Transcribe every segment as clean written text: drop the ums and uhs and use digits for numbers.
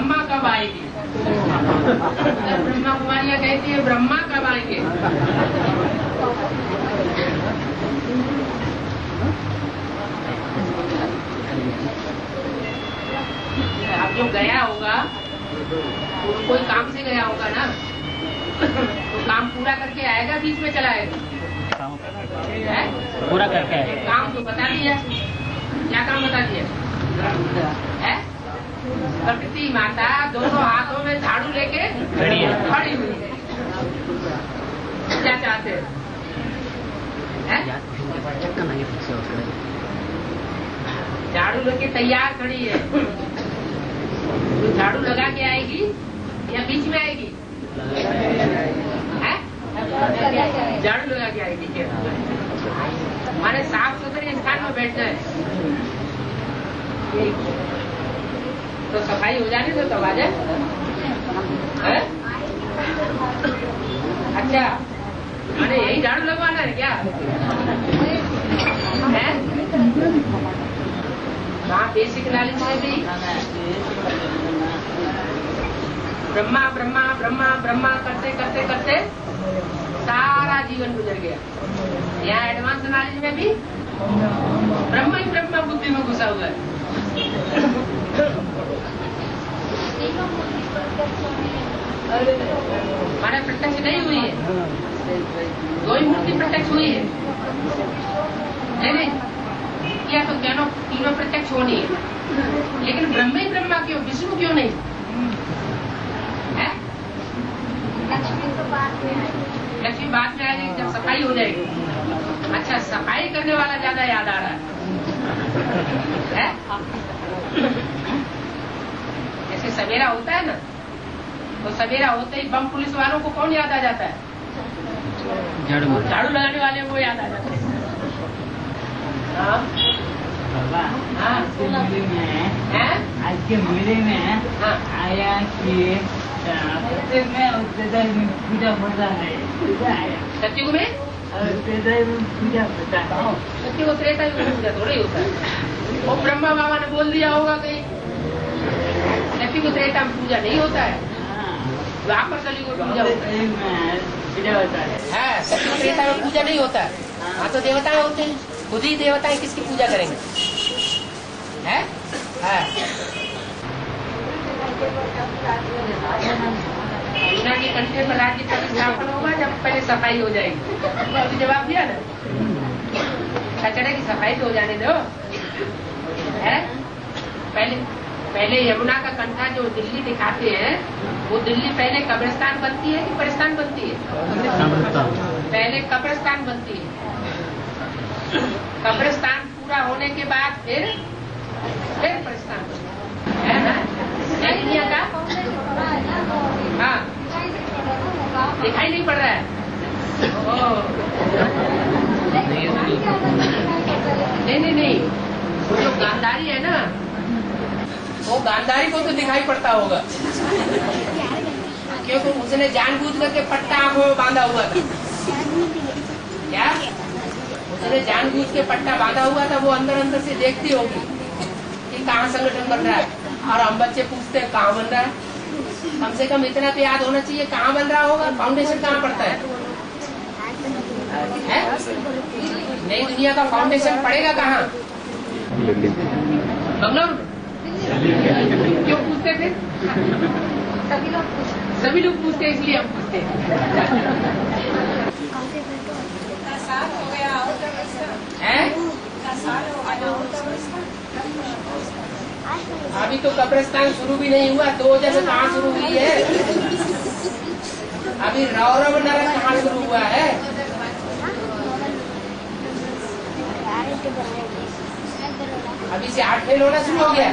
ब्रह्मा कब आएगी? ब्रह्मा कुमारियाँ कहती है ब्रह्मा कब आएंगे? अब जो गया होगा वो कोई काम से गया होगा ना, तो काम पूरा करके आएगा, बीच में चला आएगा? पूरा करके काम तो बता दिया। क्या काम बता दिया है? प्रकृति माता दोनों हाथों में झाड़ू लेके खड़ी हुई है। क्या चाहते हैं? झाड़ू लेके तैयार खड़ी है। तो झाड़ू लगा के आएगी या बीच में आएगी? झाड़ू लगा के आएगी क्या? हमारे साफ सुथरे स्थान में बैठना है तो सफाई हो जाने तो तब आ जाए। अच्छा, मैंने यही झाड़ू लगवाना है क्या? वहाँ बेसिक नॉलेज में भी ब्रह्मा ब्रह्मा ब्रह्मा ब्रह्मा करते करते करते सारा जीवन गुजर गया। यहाँ एडवांस नॉलेज में भी ब्रह्म ही ब्रह्मा बुद्धि में घुसा हुआ है। हमारा प्रत्यक्ष नहीं हुई है, दो ही मूर्ति प्रत्यक्ष हुई है। नहीं क्या तो तीनों प्रत्यक्ष होनी है, लेकिन ब्रह्म ही ब्रह्मा क्यों, विष्णु क्यों नहीं है? लक्ष्मी बाद में आएगी जब सफाई हो जाएगी। अच्छा, सफाई करने वाला ज्यादा याद आ रहा है? जैसे सवेरा होता है ना, तो सवेरा होते ही बम पुलिस वालों को कौन याद आ जाता है? झाड़ू लगाने वाले वो याद आ जाते हैं। आज के मेले में आया कि पूजा होता है। सत्युग में पूजा होता है। सत्युग को त्रेता युग में पूजा थोड़ा ही होता है। वो ब्रह्मा बाबा ने बोल दिया होगा कहीं सत्युग त्रेता में पूजा नहीं होता है, वहाँ पर कलयुग में पूजा होता है। सत्युग त्रेता में पूजा नहीं होता है। हाँ तो देवताएं होते हैं, खुद ही देवताएं किसकी पूजा करेंगे? है मीना के कंठे पर राज्य प्रतिष्ठापन होगा जब पहले सफाई हो जाएगी। तो जवाब दिया ना, कचरे की सफाई तो हो जाने दो। है पहले यमुना का कंठा जो दिल्ली दिखाते हैं, वो दिल्ली पहले कब्रिस्तान बनती है कि परिस्तान बनती है? पहले कब्रिस्तान बनती है। कब्रिस्तान पूरा होने के बाद फिर परिस्तान है ना? दुनिया का हाँ दिखाई नहीं पड़ रहा है। नहीं, वो जो गांधारी है ना, वो गांधारी को तो दिखाई पड़ता होगा, क्योंकि उसने जानबूझ करके पट्टा आंखों में बांधा हुआ था। क्या उसने जानबूझ के पट्टा बांधा हुआ था? वो अंदर से देखती होगी कि कहाँ संगठन बन रहा है, और हम बच्चे पूछते हैं कहाँ बन रहा है। कम से कम इतना तो याद होना चाहिए कहाँ बन रहा होगा, फाउंडेशन कहाँ पड़ता है? नई दुनिया का फाउंडेशन पड़ेगा कहाँ? बंगलौर। क्यों पूछते थे? सभी लोग पूछते हैं, इसलिए हम पूछते हैं। अभी तो कब्रिस्तान शुरू भी नहीं हुआ, 2000 में कहाँ शुरू हुई है? अभी रौरव नरक कहाँ शुरू हुआ है? अभी से 8 फेल होना शुरू हो गया।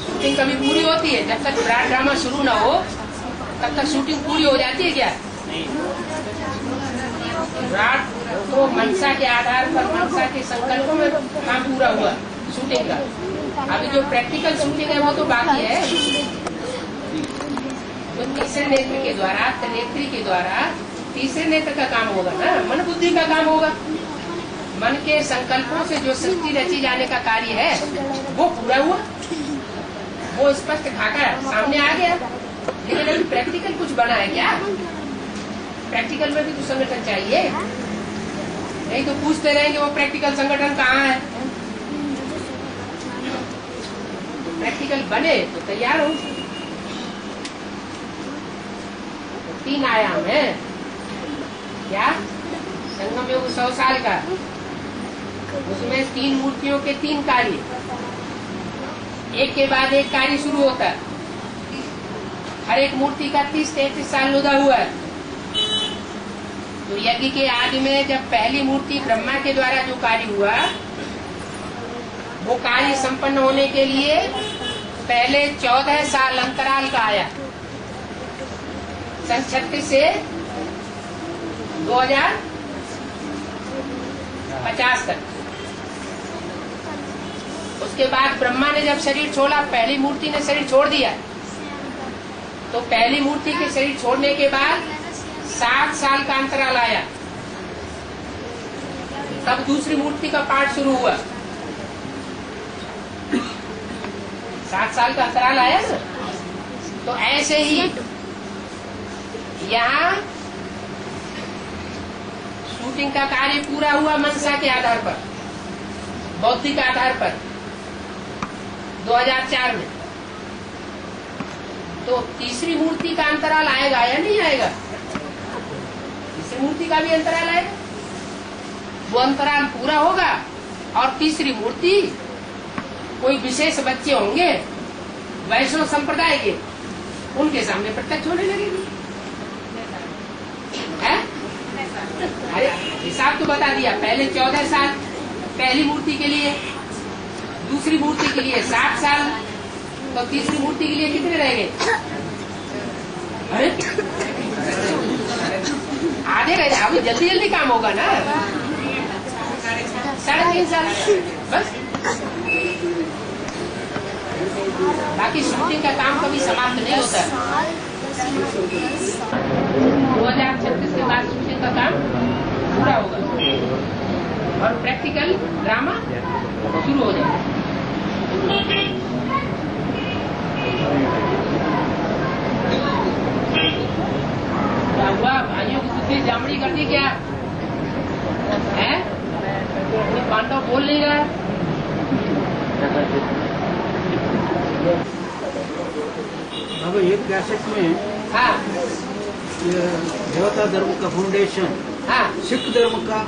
शूटिंग कभी पूरी होती है? जब तक ब्रांड ड्रामा शुरू ना हो तब तक शूटिंग पूरी हो जाती है क्या? विराट तो मनसा के आधार पर, मनसा के संकल्पों में काम पूरा हुआ शूटिंग का। अभी जो प्रैक्टिकल शूटिंग है वो तो बाकी है। तो तीसरे नेत्र के द्वारा, त्रिनेत्री के द्वारा तीसरे नेत्र का काम होगा ना, मन बुद्धि का काम होगा। मन के संकल्पों से जो सृष्टि रची जाने का कार्य है वो पूरा हुआ, वो स्पष्ट खाका सामने आ गया। लेकिन अभी प्रैक्टिकल कुछ बना है क्या? प्रैक्टिकल में भी तो संगठन चाहिए, नहीं तो पूछते रहेंगे वो प्रैक्टिकल संगठन कहाँ है। प्रैक्टिकल बने तो तैयार हो। 3 आयाम है क्या? संगम योग 100 साल का, उसमें 3 मूर्तियों के 3 कार्य, एक के बाद एक कार्य शुरू होता है। हर एक मूर्ति का 30-33 साल लुदा हुआ है। तो यज्ञ के आदि में जब पहली मूर्ति ब्रह्मा के द्वारा जो कार्य हुआ, वो कार्य संपन्न होने के लिए पहले 14 साल अंतराल का आया। सन 36 से 2050 तक। उसके बाद ब्रह्मा ने जब शरीर छोड़ा, पहली मूर्ति ने शरीर छोड़ दिया, तो पहली मूर्ति के शरीर छोड़ने के बाद 7 साल का अंतराल आया, तब दूसरी मूर्ति का पाठ शुरू हुआ। 7 साल का अंतराल आया ना। तो ऐसे ही यहाँ शूटिंग का कार्य पूरा हुआ मनसा के आधार पर, बौद्धिक आधार पर 2004 में। तो तीसरी मूर्ति का अंतराल आएगा या नहीं आएगा? तीसरी मूर्ति का भी अंतराल आएगा, वो अंतराल पूरा होगा और तीसरी मूर्ति कोई विशेष बच्चे होंगे वैष्णव संप्रदाय के, उनके सामने प्रत्यक्ष होने लगेगी। है? अरे हिसाब तो बता दिया, पहले 14 साल पहली मूर्ति के लिए, दूसरी मूर्ति के लिए 7 साल, तो तीसरी मूर्ति के लिए कितने रहेंगे? अरे आधे रह जाए, अभी जल्दी जल्दी काम होगा ना। 3.5 साल बस। बाकी शूटिंग का काम कभी समाप्त नहीं होता। 2036 के बाद शूटिंग का काम पूरा होगा और प्रैक्टिकल ड्रामा शुरू हो जाएगा। क्या हुआ? भाइयों की बुद्धि जामड़ी कर दी क्या है? पांडव बोल नहीं रहा। अब एक कैसेट में हाँ देवता धर्म का फाउंडेशन हाँ सिख धर्म का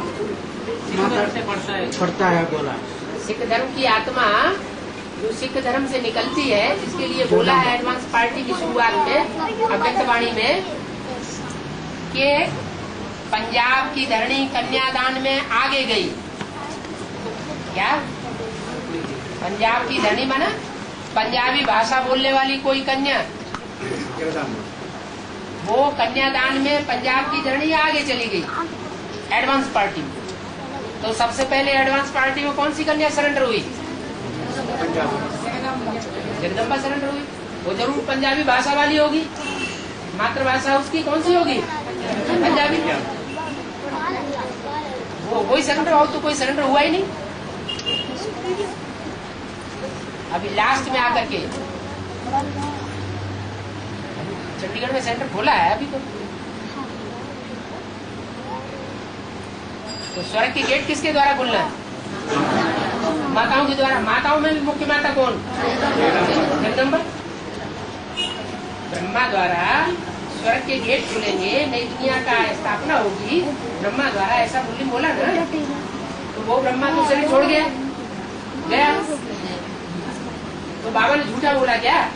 पढ़ता है बोला। सिख धर्म की आत्मा जो सिख धर्म से निकलती है, इसके लिए बोला है एडवांस पार्टी की शुरुआत में अव्यक्तवाणी में कि पंजाब की धरणी कन्यादान में आगे गई। क्या? पंजाब की धरणी माना पंजाबी भाषा बोलने वाली कोई कन्या, वो कन्यादान में पंजाब की धरणी आगे चली गई एडवांस पार्टी। तो सबसे पहले एडवांस पार्टी में कौन सी कन्या सरेंडर हुई? जगदम्बा सरेंडर हुई। वो जरूर पंजाबी भाषा वाली होगी, मातृभाषा उसकी कौन सी होगी? पंजाबी। वो कोई सरेंडर हो तो कोई सरेंडर हुआ ही नहीं। अभी लास्ट में आकर के चंडीगढ़ में सेंटर खोला है अभी तो स्वर्ग के गेट किसके द्वारा खुलना है? माताओं के द्वारा। माताओं में भी मुख्य माता कौन? जगदम्बा। ब्रह्मा द्वारा स्वर्ग के गेट खुलेंगे, नई दुनिया का स्थापना होगी ब्रह्मा द्वारा, ऐसा बोला ना। तो वो ब्रह्मा तो शरीर छोड़ गया। तो बाबा ने झूठा बोला क्या?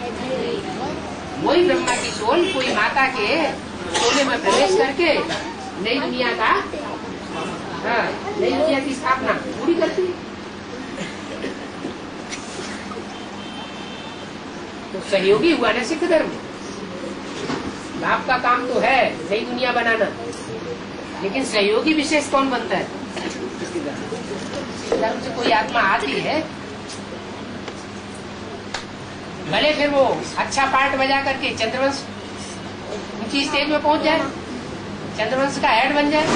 वही ब्रह्मा की सोल कोई माता के सोले में प्रवेश करके नई दुनिया का नई दुनिया की स्थापना पूरी करती है। तो सहयोगी हुआ ना सिख धर्म। बाप का काम तो है नई दुनिया बनाना, लेकिन सहयोगी विशेष कौन बनता है? सिख धर्म से कोई आत्मा आती है, भले फिर वो अच्छा पार्ट बजा करके चंद्रवंश ऊंची स्टेज में पहुंच जाए, चंद्रवंश का हेड बन जाए,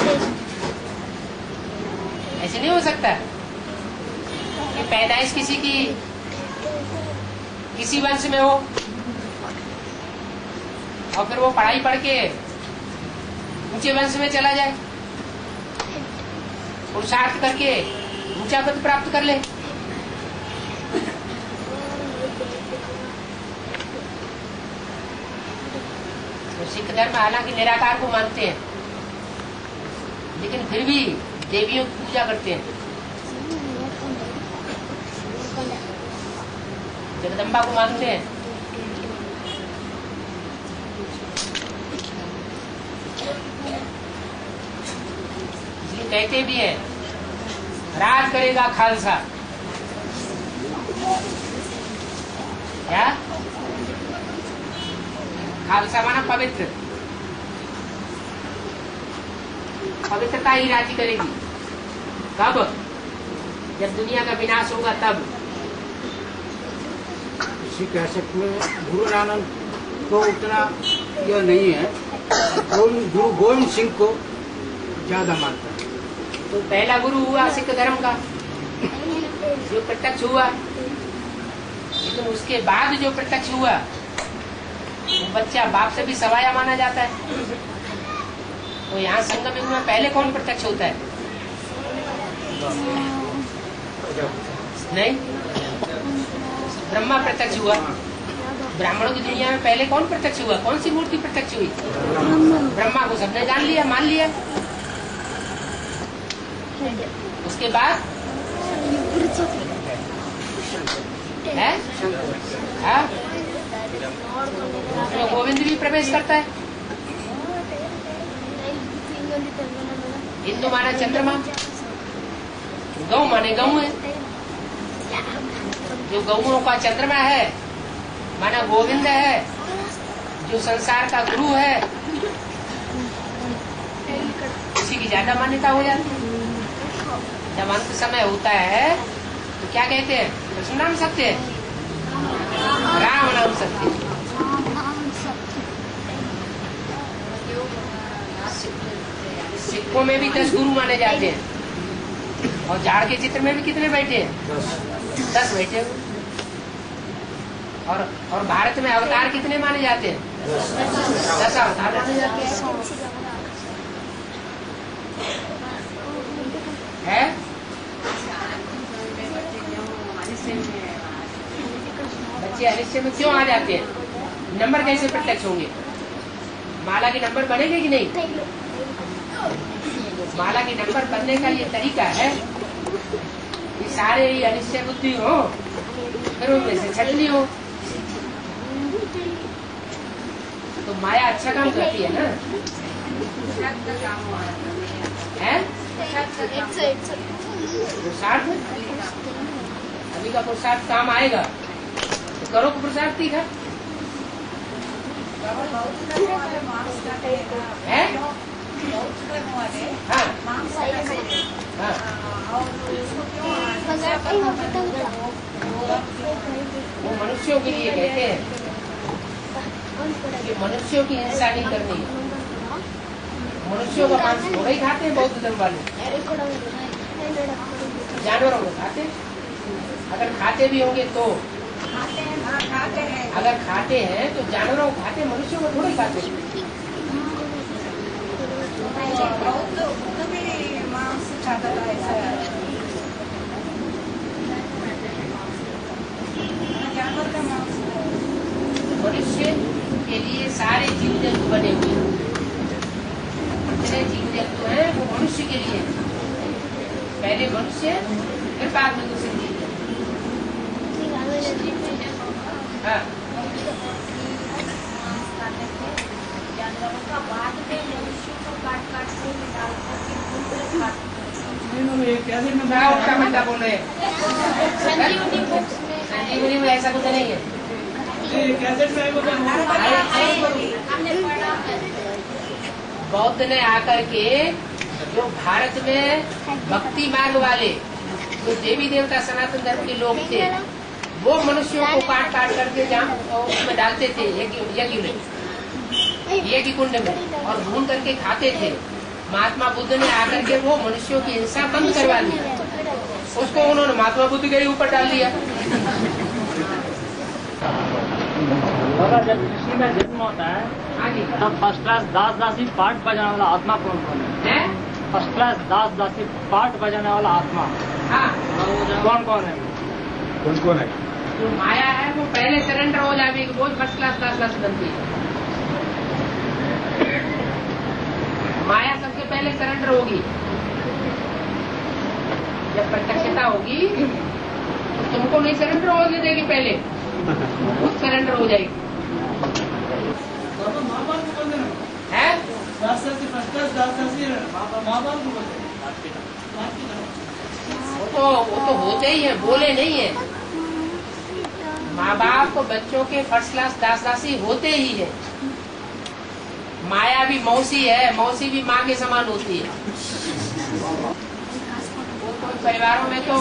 ऐसे नहीं हो सकता कि पैदाइश किसी की किसी वंश में हो और फिर वो पढ़ाई पढ़ के ऊंचे वंश में चला जाए, पुरुषार्थ करके ऊंचा पद प्राप्त कर ले। तो सिख धर्म हालांकि निराकार को मानते हैं, लेकिन फिर भी देवियों की पूजा करते हैं, जगदम्बा को मानते हैं। इसलिए कहते भी हैं राज करेगा खालसा। क्या खालसा माना पवित्र, पवित्रता ही राज्य करेगी। कब? जब दुनिया का विनाश होगा तब। इसी कैसेट में गुरु नानक को उतना यह नहीं है, गुरु गोविंद सिंह को ज्यादा मानता है। तो पहला गुरु हुआ सिख धर्म का, जो प्रत्यक्ष हुआ, लेकिन उसके बाद जो प्रत्यक्ष हुआ वो बच्चा बाप से भी सवाया माना जाता है। तो यहाँ संगम युग में पहले कौन प्रत्यक्ष होता है? नहीं, ब्रह्मा प्रत्यक्ष हुआ। ब्राह्मणों की दुनिया में पहले कौन प्रत्यक्ष हुआ? कौन सी मूर्ति प्रत्यक्ष हुई? ब्रह्मा को सबने जान लिया, मान लिया। उसके बाद है हाँ? उसमें गोविंद भी प्रवेश करता है। हिंदू माने चंद्रमा, गौ माने गौ है। जो गौओं का चंद्रमा है माना गोविंद है, जो संसार का गुरु है उसी की ज्यादा मान्यता हो जाती है। जब अंत समय होता है तो क्या कहते हैं? कृष्ण नाम सत्य है, राम नाम सत्य है। सिखों में भी 10 गुरु माने जाते हैं, और झाड़ के चित्र में भी कितने बैठे हैं? 10 बैठे हैं। और भारत में अवतार कितने माने जाते हैं? 10 अवतार माने जाते हैं। बच्चे अनिश्चय में क्यों आ जाते हैं? नंबर कैसे प्रत्यक्ष होंगे? माला के नंबर बनेंगे कि नहीं? माला के नंबर बनने का ये तरीका है कि सारे ही अनिश्चय बुद्धि हो, फिर उनमें से छटनी हो। तो माया अच्छा काम करती है ना? है पुरुषार्थ, अभी का पुरुषार्थ काम आएगा तो करो पुरुषार्थ ठीक है। हाँ हाँ वो मनुष्यों के लिए कहते हैं कि मनुष्यों की हिंसा नहीं करनी है। मनुष्यों का मांस थोड़ा ही खाते हैं बौद्ध धर्म वाले, जानवरों को खाते। अगर खाते भी होंगे तो अगर खाते हैं तो जानवरों को खाते, मनुष्यों को थोड़ा ही खाते। मनुष्य के लिए सारे जीव जंतु बने हुए हैं। जितने जीव जंतु हैं वो मनुष्य के लिए, पहले मनुष्य फिर बाद में दूसरे जीव। हाँ क्या बंदा बोल रहे हैं? संजीवनी में ऐसा कुछ नहीं है। बौद्ध ने आकर के जो भारत में भक्ति मार्ग वाले जो देवी देवता सनातन धर्म के लोग थे, वो मनुष्यों को काट काट करके जहाँ उसमें डालते थे, यज्ञ में, यज्ञ कुंड में, और भून करके खाते थे। महात्मा बुद्ध ने आकर के वो मनुष्यों की हिंसा बंद करवा दी, उसको उन्होंने महात्मा बुद्ध के ऊपर डाल दिया। बाबा जब कृषि में जन्म होता है तब फर्स्ट क्लास दास दासी पाठ बजाने वाला आत्मा कौन कौन है? फर्स्ट क्लास दास दासी पाठ बजाने वाला आत्मा कौन कौन है? कौन कौन है? जो माया है वो पहले सरेंडर हो जाएगी, वो फर्स्ट क्लास दास दासी बनती है। माया सबसे पहले सरेंडर होगी, जब प्रत्यक्षता होगी तो तुमको नहीं सरेंडर होने देगी, पहले खुद सरेंडर हो जाएगी। है वो तो होते ही है, बोले नहीं है। माँ बाप को बच्चों के फर्स्ट क्लास दास दासी होते ही है। माया भी मौसी है, मौसी भी माँ के समान होती है। कुछ परिवारों में तो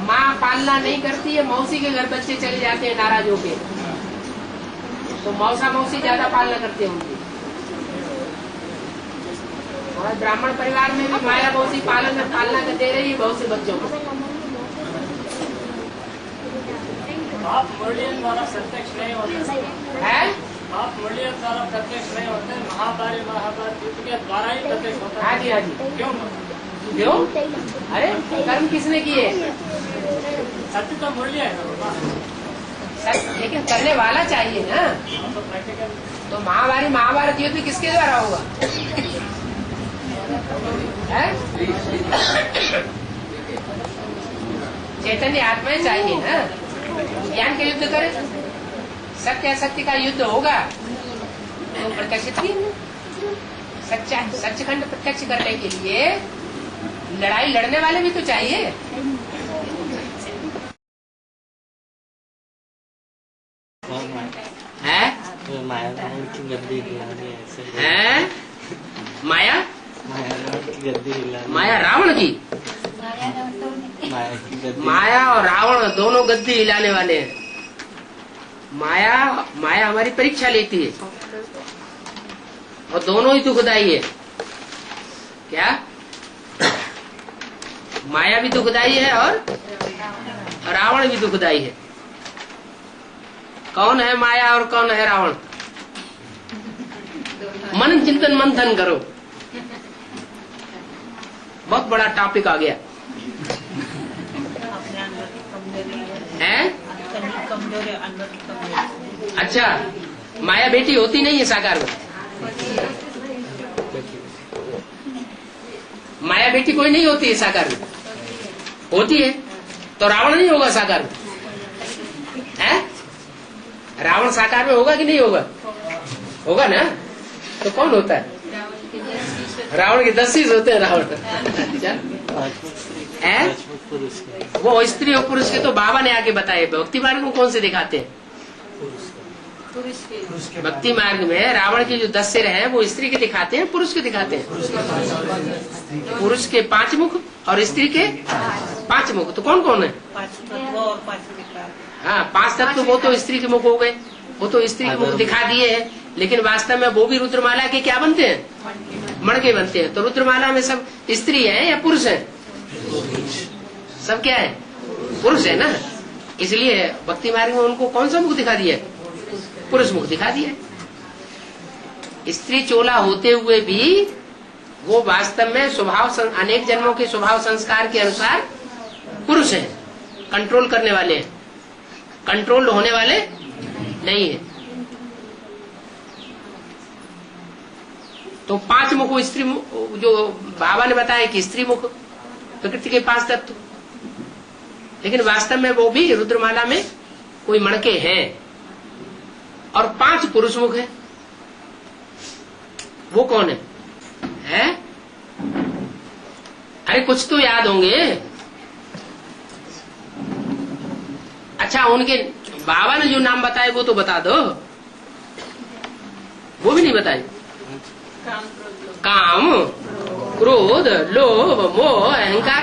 माँ पालना नहीं करती है, मौसी के घर बच्चे चले जाते हैं नाराज होके, तो मौसा मौसी ज्यादा पालना करते होंगे। और ब्राह्मण परिवार में भी माया मौसी पालना दे रही है बहुत से बच्चों को। आप मुरलियन द्वारा प्रत्यक्ष नहीं होते है, आप मुरलियन द्वारा प्रत्यक्ष नहीं होते, महाभारत युद्ध के द्वारा ही प्रत्यक्ष होता है। हाँ जी हाँ जी। क्यों? क्यों? अरे कर्म किसने किए? सत्य तो मुरलिया है ना, लेकिन करने वाला चाहिए ना। तो प्रैक्टिकल। तो महाभारत युद्ध किसके द्वारा होगा? है? चैतन्य आत्माएं चाहिए ना, ज्ञान का युद्ध करे। सत्य असत्य का युद्ध होगा तो प्रत्यक्षित ही सच्चखंड प्रत्यक्ष करने के लिए लड़ाई लड़ने वाले भी तो चाहिए। है? माया की गद्दी हिलानी ऐसे है? माया की गद्दी हिलानी, माया रावण की, माया की गद्दी, माया और रावण दोनों गद्दी हिलाने वाले हैं। माया हमारी परीक्षा लेती है और दोनों ही दुखदाई है। क्या? माया भी दुखदाई है और रावण भी दुखदाई है। कौन है माया और कौन है रावण? मन चिंतन मंथन करो, बहुत बड़ा टॉपिक आ गया है। अच्छा, माया बेटी होती नहीं है साकार में? माया बेटी कोई नहीं होती है साकार में, होती है तो रावण नहीं होगा साकार में? है? रावण साकार में होगा कि नहीं होगा? होगा ना। तो कौन होता है? रावण के 10 शीश होते हैं रावण। अच्छा है? वो स्त्री और पुरुष के तो बाबा ने आके बताए। भक्ति मार्ग में कौन से दिखाते हैं? भक्ति मार्ग में रावण के जो 10 सिर हैं वो स्त्री के दिखाते हैं, पुरुष के दिखाते हैं? पुरुष के 5 मुख और स्त्री के 5 मुख। तो कौन कौन है? हाँ, 5 तत्व वो तो स्त्री के मुख हो गए, वो तो स्त्री के मुख दिखा दिए हैं। लेकिन वास्तव में वो भी रुद्रमाला के क्या बनते हैं? मणके बनते हैं। तो रुद्रमाला में सब स्त्री है या पुरुष है? सब क्या है? पुरुष है ना। इसलिए भक्ति मार्ग में उनको कौन सा मुख दिखा दिया? पुरुष मुख दिखा दिया। स्त्री चोला होते हुए भी वो वास्तव में स्वभाव, अनेक जन्मों के स्वभाव संस्कार के अनुसार पुरुष है, कंट्रोल करने वाले हैं, कंट्रोल होने वाले नहीं है। तो 5 मुख स्त्री मुख, जो बाबा ने बताया कि स्त्री मुख प्रकृति के 5 तत्व, लेकिन वास्तव में वो भी रुद्रमाला में कोई मणके हैं। और 5 पुरुष मुख है, वो कौन है? अरे कुछ तो याद होंगे। अच्छा, उनके बाबा ने जो नाम बताए वो तो बता दो। वो भी नहीं बताए। काम, क्रोध, लोभ, मोह, अहंकार।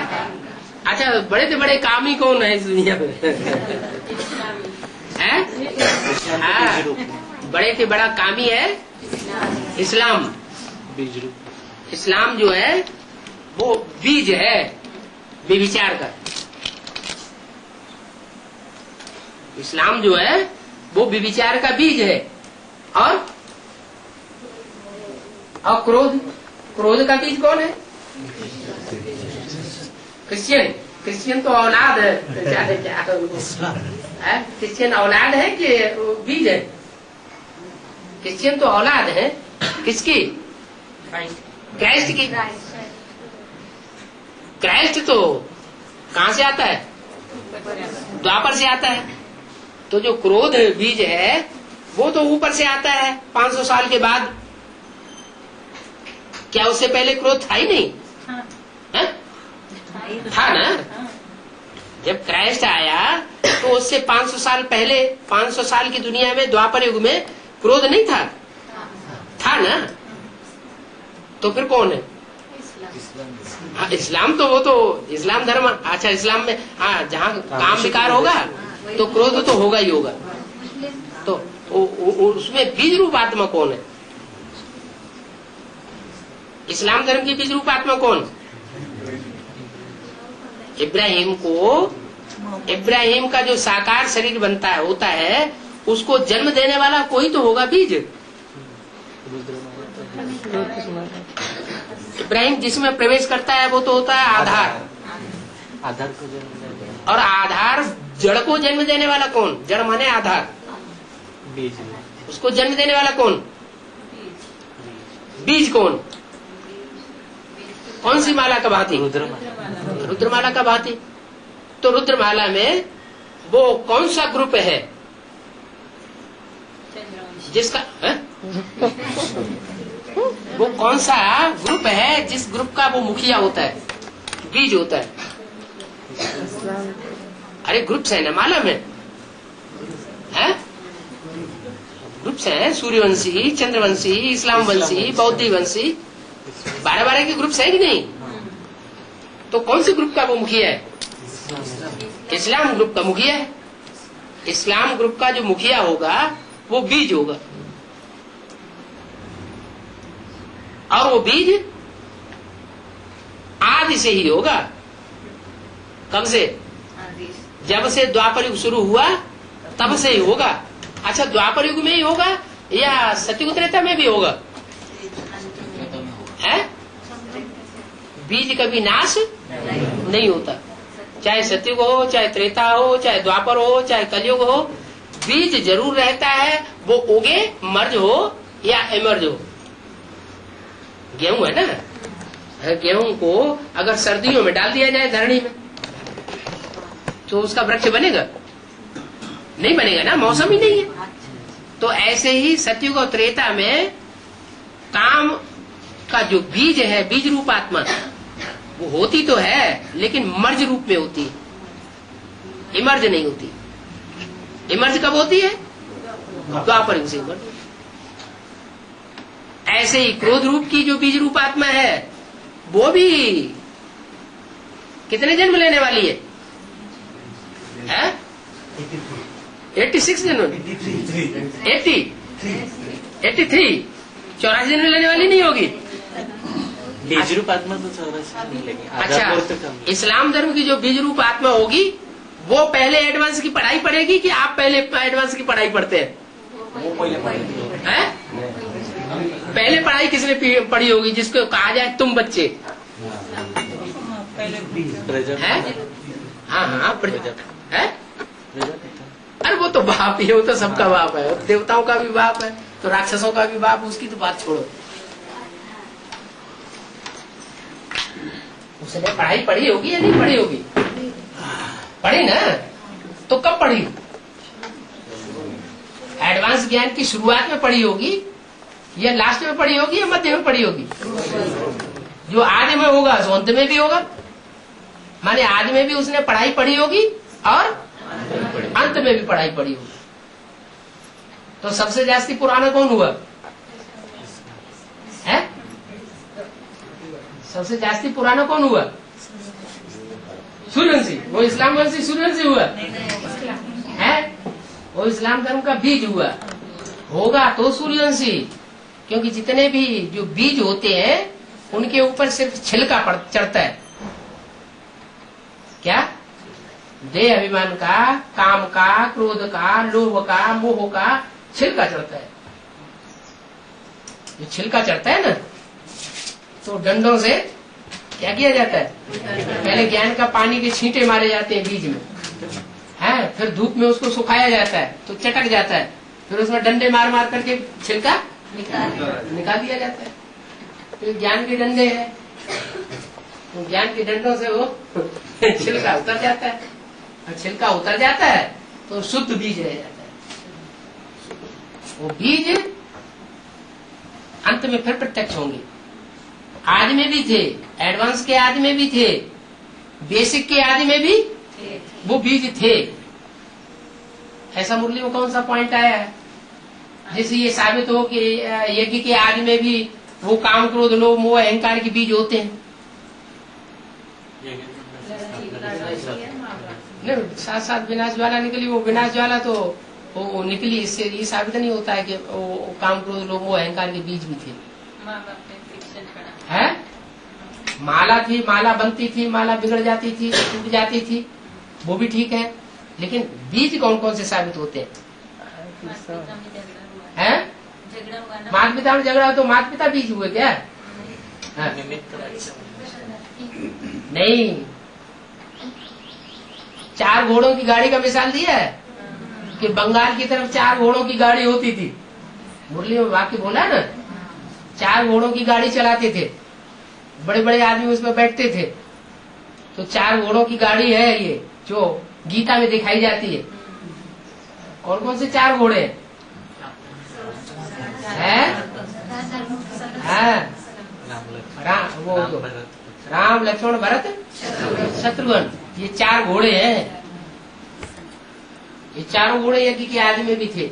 अच्छा, बड़े से बड़े कामी कौन है इस दुनिया में? है? हाँ, बड़े से बड़ा कामी है इस्लाम। इस्लाम जो है वो बीज है व्यभिचार का। इस्लाम जो है वो व्यभिचार का बीज है। और क्रोध का बीज कौन है? क्रिश्चियन तो औलाद है। क्या क्रिश्चियन औलाद है कि बीज है? क्रिश्चियन तो औलाद है किसकी? क्राइस्ट की। क्राइस्ट तो कहाँ से आता है? द्वापर से आता है। तो जो क्रोध बीज है वो तो ऊपर से आता है 500 साल के बाद। क्या उससे पहले क्रोध था ही नहीं? था ना? जब क्राइस्ट आया तो उससे 500 साल पहले, 500 साल की दुनिया में द्वापर युग में क्रोध नहीं था? था ना? तो फिर कौन है? हाँ, इस्लाम तो वो तो इस्लाम धर्म। अच्छा, इस्लाम में हाँ जहाँ काम विकार होगा तो क्रोध तो होगा ही होगा। तो उसमें बीज रूप आत्मा कौन है? इस्लाम धर्म की बीज रूप आत्मा कौन? इब्राहिम का जो साकार शरीर बनता है होता है, उसको जन्म देने वाला कोई तो होगा बीज। इब्राहिम जिसमें प्रवेश करता है वो तो होता है आधार। आधार को जन्म। और आधार जड़ को जन्म देने वाला कौन? जड़ माने आधार। बीज। उसको जन्म देने वाला कौन? बीज कौन? कौन सी माला का भांति? रुद्रमाला का भांति। तो रुद्रमाला में वो कौन सा ग्रुप है जिसका वो कौन सा ग्रुप है जिस ग्रुप का वो मुखिया होता है, बीज होता है? अरे ग्रुप्स है ना माला में, है? ग्रुप्स हैं, सूर्यवंशी, चंद्रवंशी, इस्लाम वंशी, बौद्धि वंशी, 12 के ग्रुप्स है कि नहीं? तो कौन से ग्रुप का वो मुखिया है? इस्लाम ग्रुप का मुखिया है। इस्लाम ग्रुप का जो मुखिया होगा वो बीज होगा। और वो बीज आदि से ही होगा। कब से? जब से द्वापर युग शुरू हुआ तब से ही होगा। अच्छा, द्वापर युग में ही होगा या सतयुग त्रेता में भी होगा? है? बीज कभी नाश नहीं होता। चाहे सतयुग हो, चाहे त्रेता हो, चाहे द्वापर हो, चाहे कलयुग हो, बीज जरूर रहता है। वो उगे, मर्ज हो या इमर्ज हो। गेहूं है ना, गेहूं को अगर सर्दियों में डाल दिया जाए धरणी में तो उसका वृक्ष बनेगा? नहीं बनेगा ना, मौसम ही नहीं है। तो ऐसे ही सतयुग और त्रेता में काम का जो बीज है, बीज रूप आत्मा, वो होती तो है लेकिन मर्ज रूप में होती है, इमर्ज नहीं होती। इमर्ज कब होती है? द्वापर युग से इमर्ज। ऐसे ही क्रोध रूप की जो बीज रूप आत्मा है वो भी कितने जन्म लेने वाली है? 86 जन्म, 83, 84 जन्म लेने वाली नहीं होगी। बीज रूप आत्मा तो 84 मिलेगी। अच्छा, इस्लाम धर्म की जो बीज रूप आत्मा होगी वो पहले एडवांस की पढ़ाई पढ़ेगी कि आप पहले एडवांस की पढ़ाई पढ़ते हैं? वो पहले पहले पढ़ाई किसने पढ़ी होगी जिसको कहा जाए तुम बच्चे? है? हाँ हाँ, है? अरे वो तो बाप ही है, वो तो सबका बाप है। देवताओं का भी बाप है तो राक्षसों का भी बाप, उसकी तो बात छोड़ो। उसने पढ़ाई पढ़ी होगी या नहीं पढ़ी होगी? पढ़ी ना, तो कब पढ़ी? एडवांस ज्ञान की शुरुआत में पढ़ी होगी या लास्ट में पढ़ी होगी या मध्य में पढ़ी होगी? जो आदि में होगा सो अंत में भी होगा। माने आदि में भी उसने पढ़ाई पढ़ी होगी और अंत में भी पढ़ाई पढ़ी होगी। तो सबसे जास्ती पुराना कौन हुआ है? सबसे जास्ती पुराना कौन हुआ? सूर्यवंशी। वो इस्लाम वंशी सूर्यवंशी हुआ है? वो इस्लाम धर्म का बीज हुआ होगा तो सूर्यवंशी। क्योंकि जितने भी जो बीज होते हैं उनके ऊपर सिर्फ छिलका चढ़ता है। क्या? देह अभिमान का, काम का, क्रोध का, लोभ का, मोह का छिलका चढ़ता है। जो छिलका चढ़ता है ना, तो डंडों से क्या किया जाता है? पहले ज्ञान का पानी के छींटे मारे जाते हैं बीज में, है, फिर धूप में उसको सुखाया जाता है तो चटक जाता है, फिर उसमें डंडे मार मार करके छिलका निकाल दिया जाता है। तो ज्ञान के डंडे हैं, तो ज्ञान के डंडों से वो छिलका उतर जाता है, और छिलका उतर जाता है तो शुद्ध बीज रह जाता है। वो बीज अंत में फिर प्रत्यक्ष होंगे। आदि में भी थे, एडवांस के आदि में भी थे, बेसिक के आदि में भी वो बीज थे। ऐसा मुरली में कौन सा पॉइंट आया है जिससे ये साबित हो कि यज्ञ के आदि में भी वो काम, क्रोध, लोभ, मोह, अहंकार के बीज होते हैं? नहीं, साथ साथ विनाश ज्वाला निकली, वो विनाश ज्वाला तो वो निकली, इससे ये साबित नहीं होता है कि वो काम, क्रोध, लोभ, मोह, अहंकार के बीज भी थे। है? माला थी, माला बनती थी, माला बिगड़ जाती थी, टूट जाती थी, वो भी ठीक है, लेकिन बीज कौन कौन से साबित होते हैं? माता पिता में झगड़ा हो तो माता पिता बीज हुए क्या? नहीं, 4 घोड़ों की गाड़ी का मिसाल दिया है कि बंगाल की तरफ 4 घोड़ों की गाड़ी होती थी। मुरली में वाक्य बोला ना, 4 घोड़ों की गाड़ी चलाते थे, बड़े बड़े आदमी उसमें बैठते थे। तो 4 घोड़ों की गाड़ी है ये जो गीता में दिखाई जाती है। कौन कौन से 4 घोड़े हैं? राम, लक्ष्मण, भरत, शत्रुघ्न, ये 4 घोड़े हैं। ये चारों घोड़े यज्ञ के आदि में भी थे।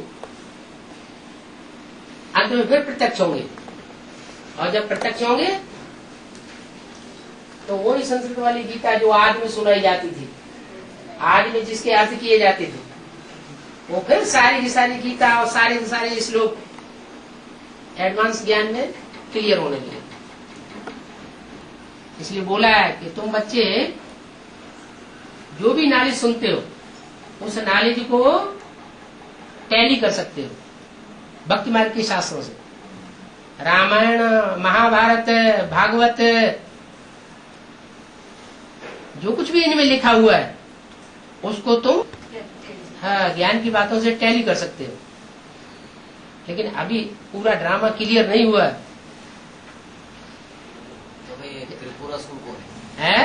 अंत में फिर प्रत्यक्ष होंगे, और जब प्रत्यक्ष होंगे तो वही संस्कृत वाली गीता जो आदि में सुनाई जाती थी, आदि में जिसके अर्थ किए जाते थे, वो फिर सारी की सारी गीता और सारे के सारे श्लोक एडवांस ज्ञान में क्लियर होने लगे। इसलिए बोला है कि तुम बच्चे जो भी नॉलेज सुनते हो उस नॉलेज को टैली कर सकते हो भक्ति मार्ग के शास्त्रों से। रामायण, महाभारत, भागवत, जो कुछ भी इनमें लिखा हुआ है उसको तुम ज्ञान की बातों से टैली कर सकते हो। लेकिन अभी पूरा ड्रामा क्लियर नहीं हुआ है। त्रिपुरासुर कौन है?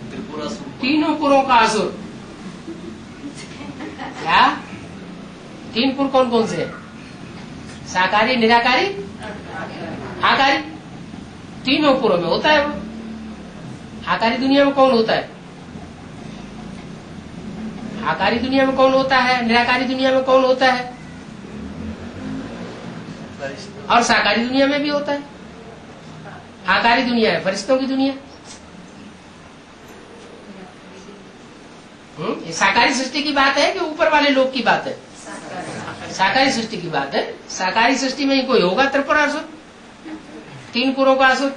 त्रिपुरासुर, तीनों पुरों का असुर। क्या? 3 पुर कौन कौन से? साकारी, निराकारी, आकारी। तीनों पुरों में होता है वो। आकारी दुनिया में कौन होता है? आकारी दुनिया में कौन होता है? निराकारी दुनिया में कौन होता है? और साकारी दुनिया में भी होता है। आकारी दुनिया है फरिश्तों की दुनिया। ये साकारी सृष्टि की बात है कि ऊपर वाले लोग की बात है? साकारी सृष्टि की बात है। साकारी सृष्टि में ही कोई होगा त्रिपुरासुर, 3 पुरों का असुर।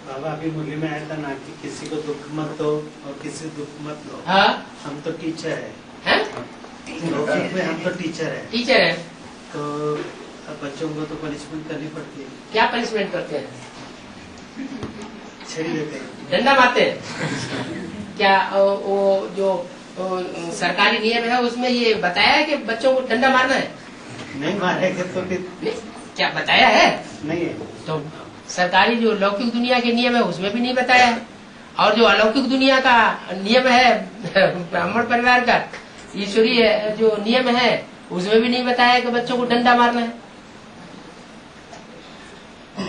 बाबा अभी मुरली में आया था ना कि किसी को दुख मत दो और किसी दुख मत लो। हाँ? हम तो टीचर है, हैं? में हम तो टीचर है, टीचर है तो अब बच्चों को तो पनिशमेंट करनी पड़ती है। क्या पनिशमेंट करते हैं? छेड़ी देते हैं, डंडा मारते हैं। क्या वो जो सरकारी नियम है उसमें ये बताया है कि बच्चों को डंडा मारना है? नहीं मारेंगे तो फिर नहीं, क्या बताया है? नहीं है। तो सरकारी जो लौकिक दुनिया के नियम है उसमें भी नहीं बताया है, और जो अलौकिक दुनिया का नियम है ब्राह्मण परिवार का ईश्वरीय जो नियम है उसमें भी नहीं बताया कि बच्चों को डंडा मारना है।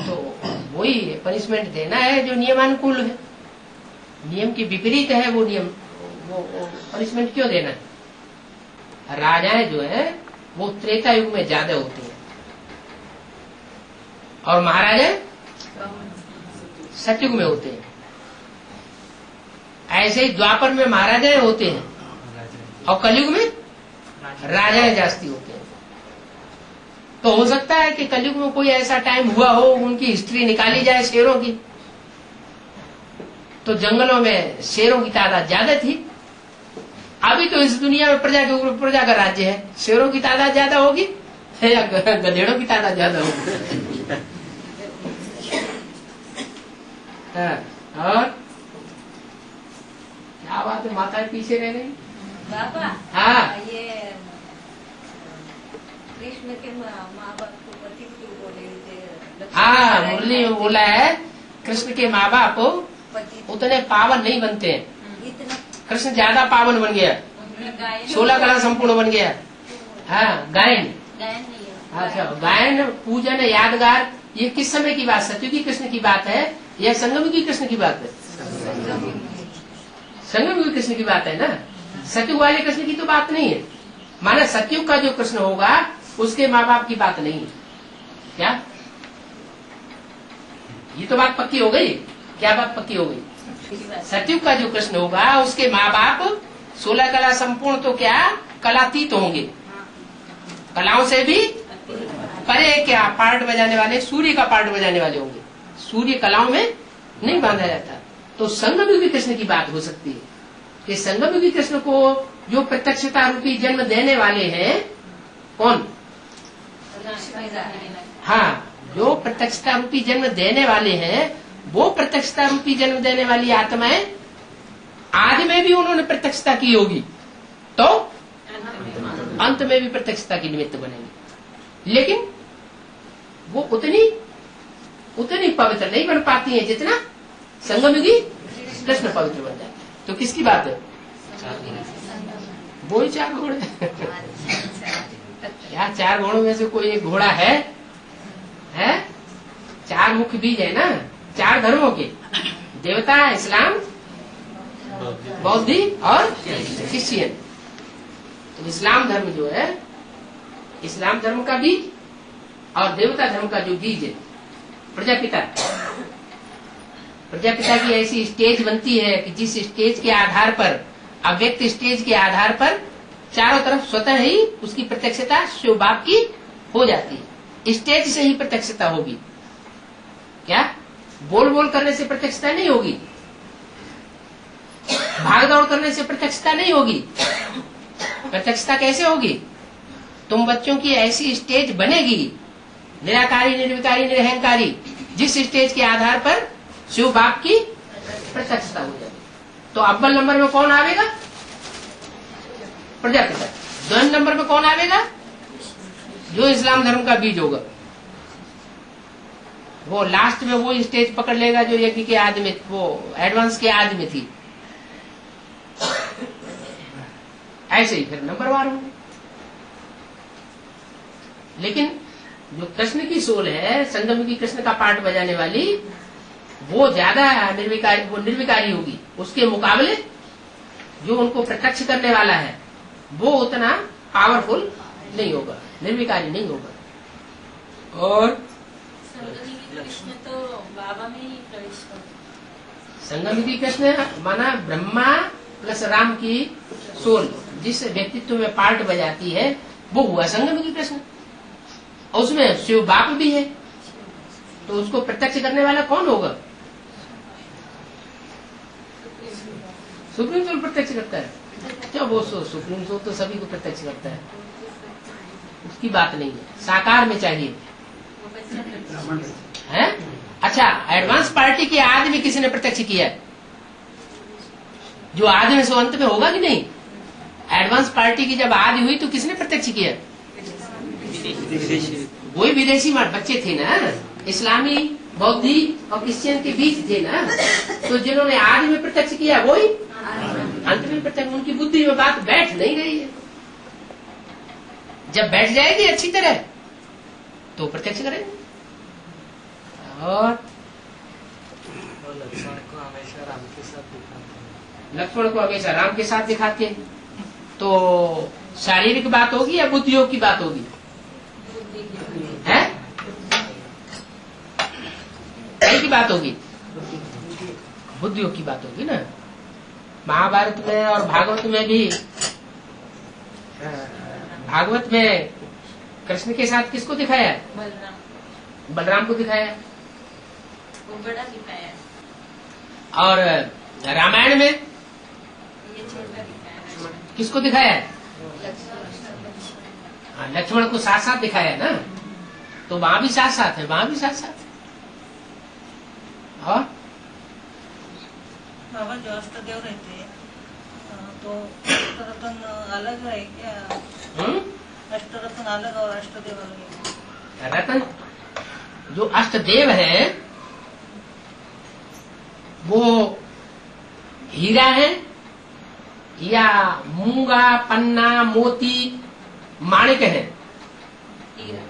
तो वही पनिशमेंट देना है जो नियमानुकूल है। नियम के विपरीत है वो नियम, वो पनिशमेंट क्यों देना है? राजाएं जो है वो त्रेता युग में ज्यादा होती हैं और महाराजा सतयुग में होते हैं। ऐसे ही द्वापर में महाराजाएं होते हैं और कलयुग में राजाएं जास्ती होते हैं। तो हो सकता है कि कलयुग में कोई ऐसा टाइम हुआ हो, उनकी हिस्ट्री निकाली जाए शेरों की, तो जंगलों में शेरों की तादाद ज्यादा थी। अभी तो इस दुनिया में प्रजा के ऊपर प्रजा का राज्य है, शेरों की तादाद ज्यादा होगी या गधेड़ों की तादाद ज्यादा होगी? और क्या बात है, माताएं पीछे रह गई। बाबा, हाँ, ये कृष्ण के माँ बाप को पति क्यों बोले थे? हाँ, मुरली में बोला है कृष्ण के माँ बाप पति उतने पावन नहीं बनते हैं। इतना कृष्ण ज्यादा पावन बन गया, 16 कला संपूर्ण बन गया। हाँ, गायन, गायन नहीं है। अच्छा, गायन, पूजन, यादगार, ये किस समय की बात? सत्ययुगी कृष्ण की बात है या संगमयुगी कृष्ण की बात है? संगमयुगी कृष्ण की बात है ना, सतयुग वाले कृष्ण की तो बात नहीं है। माना सतयुग का जो कृष्ण होगा उसके माँ बाप की बात नहीं है। क्या ये तो बात पक्की हो गई? क्या बात पक्की हो गई? सतयुग का जो कृष्ण होगा उसके माँ बाप 16 कला संपूर्ण तो क्या कलातीत होंगे, कलाओं से भी परे, क्या पार्ट बजाने वाले, सूर्य का पार्ट बजाने वाले होंगे। सूर्य कलाओं में नहीं बांधा जाता। तो संगमयुगी कृष्ण की बात हो सकती है कि संगमयुगी कृष्ण को जो प्रत्यक्षता रूपी जन्म देने वाले हैं, कौन? हाँ, जो प्रत्यक्षता रूपी जन्म देने वाले हैं, वो प्रत्यक्षता रूपी जन्म देने वाली आत्माएं आदि में भी उन्होंने प्रत्यक्षता की होगी, तो अंत में भी प्रत्यक्षता की निमित्त बनेंगे। लेकिन वो उतनी पवित्र नहीं बन पाती है जितना संगमयुगी कृष्ण पवित्र बन जाते। तो किसकी बात है? वो ही 4 घोड़े। यार 4 घोड़ों में से कोई एक घोड़ा है? 4 मुख्य बीज है ना, 4 धर्मों के, देवता, इस्लाम, बौद्धी और क्रिश्चियन। तो इस्लाम धर्म जो है, इस्लाम धर्म का बीज और देवता धर्म का जो बीज है प्रजापिता, प्रजापिता की ऐसी स्टेज बनती है कि जिस स्टेज के आधार पर, अव्यक्त स्टेज के आधार पर चारों तरफ स्वतः ही उसकी प्रत्यक्षता शिव बाप की हो जाती है। स्टेज से ही प्रत्यक्षता होगी। क्या बोल बोल करने से प्रत्यक्षता नहीं होगी, भाग दौड़ करने से प्रत्यक्षता नहीं होगी। प्रत्यक्षता कैसे होगी? तुम बच्चों की ऐसी स्टेज बनेगी, निराकारी, निर्विकारी, निरहंकारी, जिस स्टेज के आधार पर शिव बाप की प्रत्यक्षता हो जाएगी। तो अव्वल नंबर में कौन आवेगा? प्रजापिता। 2 नंबर में कौन आवेगा? जो इस्लाम धर्म का बीज होगा। वो लास्ट में वो स्टेज पकड़ लेगा जो यज्ञ के आदि में, वो एडवांस के आदि में थी। ऐसे ही फिर नंबरवार होंगे। लेकिन जो कृष्ण की सोल है, संगमयुगी कृष्ण का पार्ट बजाने वाली, वो ज्यादा निर्विकारी, वो निर्विकारी होगी। उसके मुकाबले जो उनको प्रत्यक्ष करने वाला है वो उतना पावरफुल नहीं होगा, निर्विकारी नहीं होगा। और कृष्ण तो बाबा में ही प्रवेश करते। संगमयुगी कृष्ण माना ब्रह्मा प्लस राम की सोल जिस व्यक्तित्व में पार्ट बजाती है, वो हुआ संगमयुगी कृष्ण। और उसमें शिव बाप भी है, तो उसको प्रत्यक्ष करने वाला कौन होगा? सुप्रीम सोल प्रत्यक्ष करता है। क्या वो सुप्रीम सोल तो सभी को प्रत्यक्ष करता है, उसकी बात नहीं है। साकार में चाहिए है। अच्छा, एडवांस पार्टी के आदि में किसी ने प्रत्यक्ष किया? जो आदि में सो अंत में होगा कि नहीं? एडवांस पार्टी की जब आदि हुई तो किसने प्रत्यक्ष किया? वही विदेशी बच्चे थे ना, इस्लामी, बौद्धि और क्रिश्चियन के बीच थे ना। तो जिन्होंने आदि में प्रत्यक्ष किया वही अंत में प्रत्यक्ष। उनकी बुद्धि में बात बैठ नहीं रही है। जब बैठ जाएगी अच्छी तरह तो प्रत्यक्ष करेंगे। और लक्ष्मण को हमेशा राम के साथ दिखाते हैं। लक्ष्मण को हमेशा राम के साथ दिखाते हैं। तो शारीरिक बात होगी या बुद्धि योग की बात होगी? है की बात होगी? बुद्धि योग की बात होगी ना। महाभारत में और भागवत में भी, भागवत में कृष्ण के साथ किसको दिखाया है? बलराम बलराम को दिखाया है। वो बड़ा दिखाया है, और रामायण में ये छोटा दिखाया है। किसको दिखाया है? लक्ष्मण हाँ, लक्ष्मण को साथ साथ दिखाया है ना, तो वहां भी साथ साथ है, वहां भी साथ साथ है। और बाबा जो अष्टदेव रहते हैं तो अष्टरत्न अलग है क्या? अष्टरत्न अलग और अष्टदेव अलग है? रतन जो अष्टदेव है वो हीरा है या मूंगा, पन्ना, मोती, माणिक है? हीरा।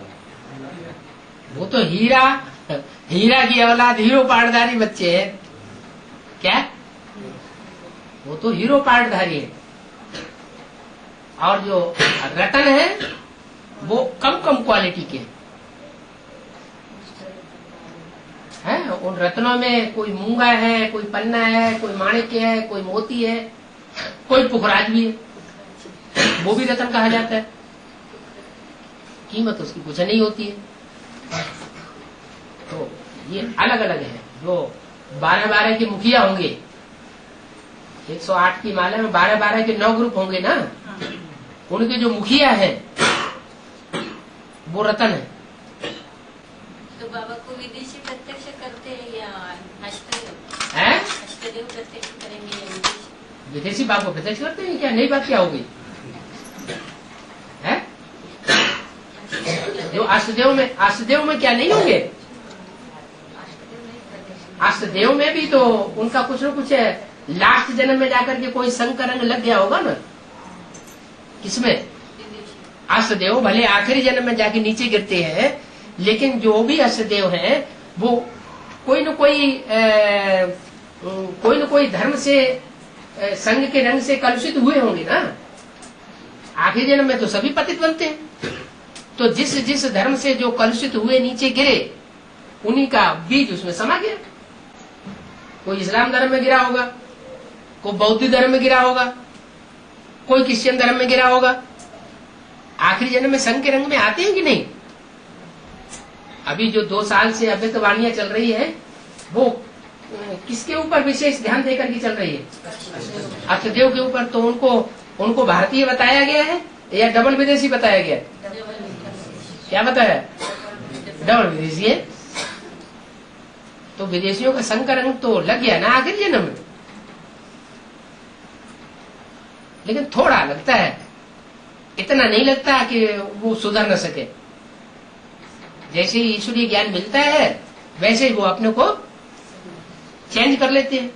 वो तो हीरा की औलाद हीरो पाटधारी बच्चे हैं क्या? वो तो हीरो पाटधारी है। और जो रतन है वो कम कम क्वालिटी के हैं। उन रत्नों में कोई मूंगा है, कोई पन्ना है, कोई माणिक्य है, कोई मोती है, कोई पुखराज भी है, वो भी रत्न कहा जाता है। कीमत उसकी कुछ नहीं होती है। तो ये अलग अलग है। जो 12-12 के मुखिया होंगे, 108 की माला में 12-12 के 9 ग्रुप होंगे ना, उनके जो मुखिया है वो रतन है। तो बाबा को विदेशी प्रत्यक्ष करते हैं या अष्टदेव? हैं? अष्टदेव प्रत्यक्ष करेंगे या विदेशी? विदेशी बाप को प्रत्यक्ष करते हैं क्या? नई बात क्या होगी? है जो अष्टदेव में क्या नहीं होंगे? अष्टदेव में भी तो उनका कुछ न कुछ लास्ट जन्म में जाकर के कोई संग का रंग लग गया होगा ना। किसमें? अष्टदेव भले आखिरी जन्म में जाके नीचे गिरते हैं, लेकिन जो भी अष्टदेव हैं वो कोई न कोई धर्म से संग के रंग से कलुषित हुए होंगे ना। आखिरी जन्म में तो सभी पतित बनते हैं। तो जिस धर्म से जो कलुषित हुए नीचे गिरे, उन्हीं का बीज उसमें समा गया। कोई इस्लाम धर्म में गिरा होगा, कोई बौद्ध धर्म में गिरा होगा, कोई क्रिश्चियन धर्म में गिरा होगा। आखिरी जन्म में संघ के रंग में आते हैं कि नहीं? अभी जो 2 साल से अव्यक्त वाणियां चल रही है वो किसके ऊपर विशेष ध्यान देकर के चल रही है? अष्टदेव के ऊपर। तो उनको भारतीय बताया गया है या डबल विदेशी बताया गया है? क्या बताया? डबल विदेशी है। तो विदेशियों का संघ का रंग तो लग गया ना आखिरी जन्म में, लेकिन थोड़ा लगता है, इतना नहीं लगता कि वो सुधर न सके। जैसे ही ईश्वरीय ज्ञान मिलता है वैसे ही वो अपने को चेंज कर लेते हैं।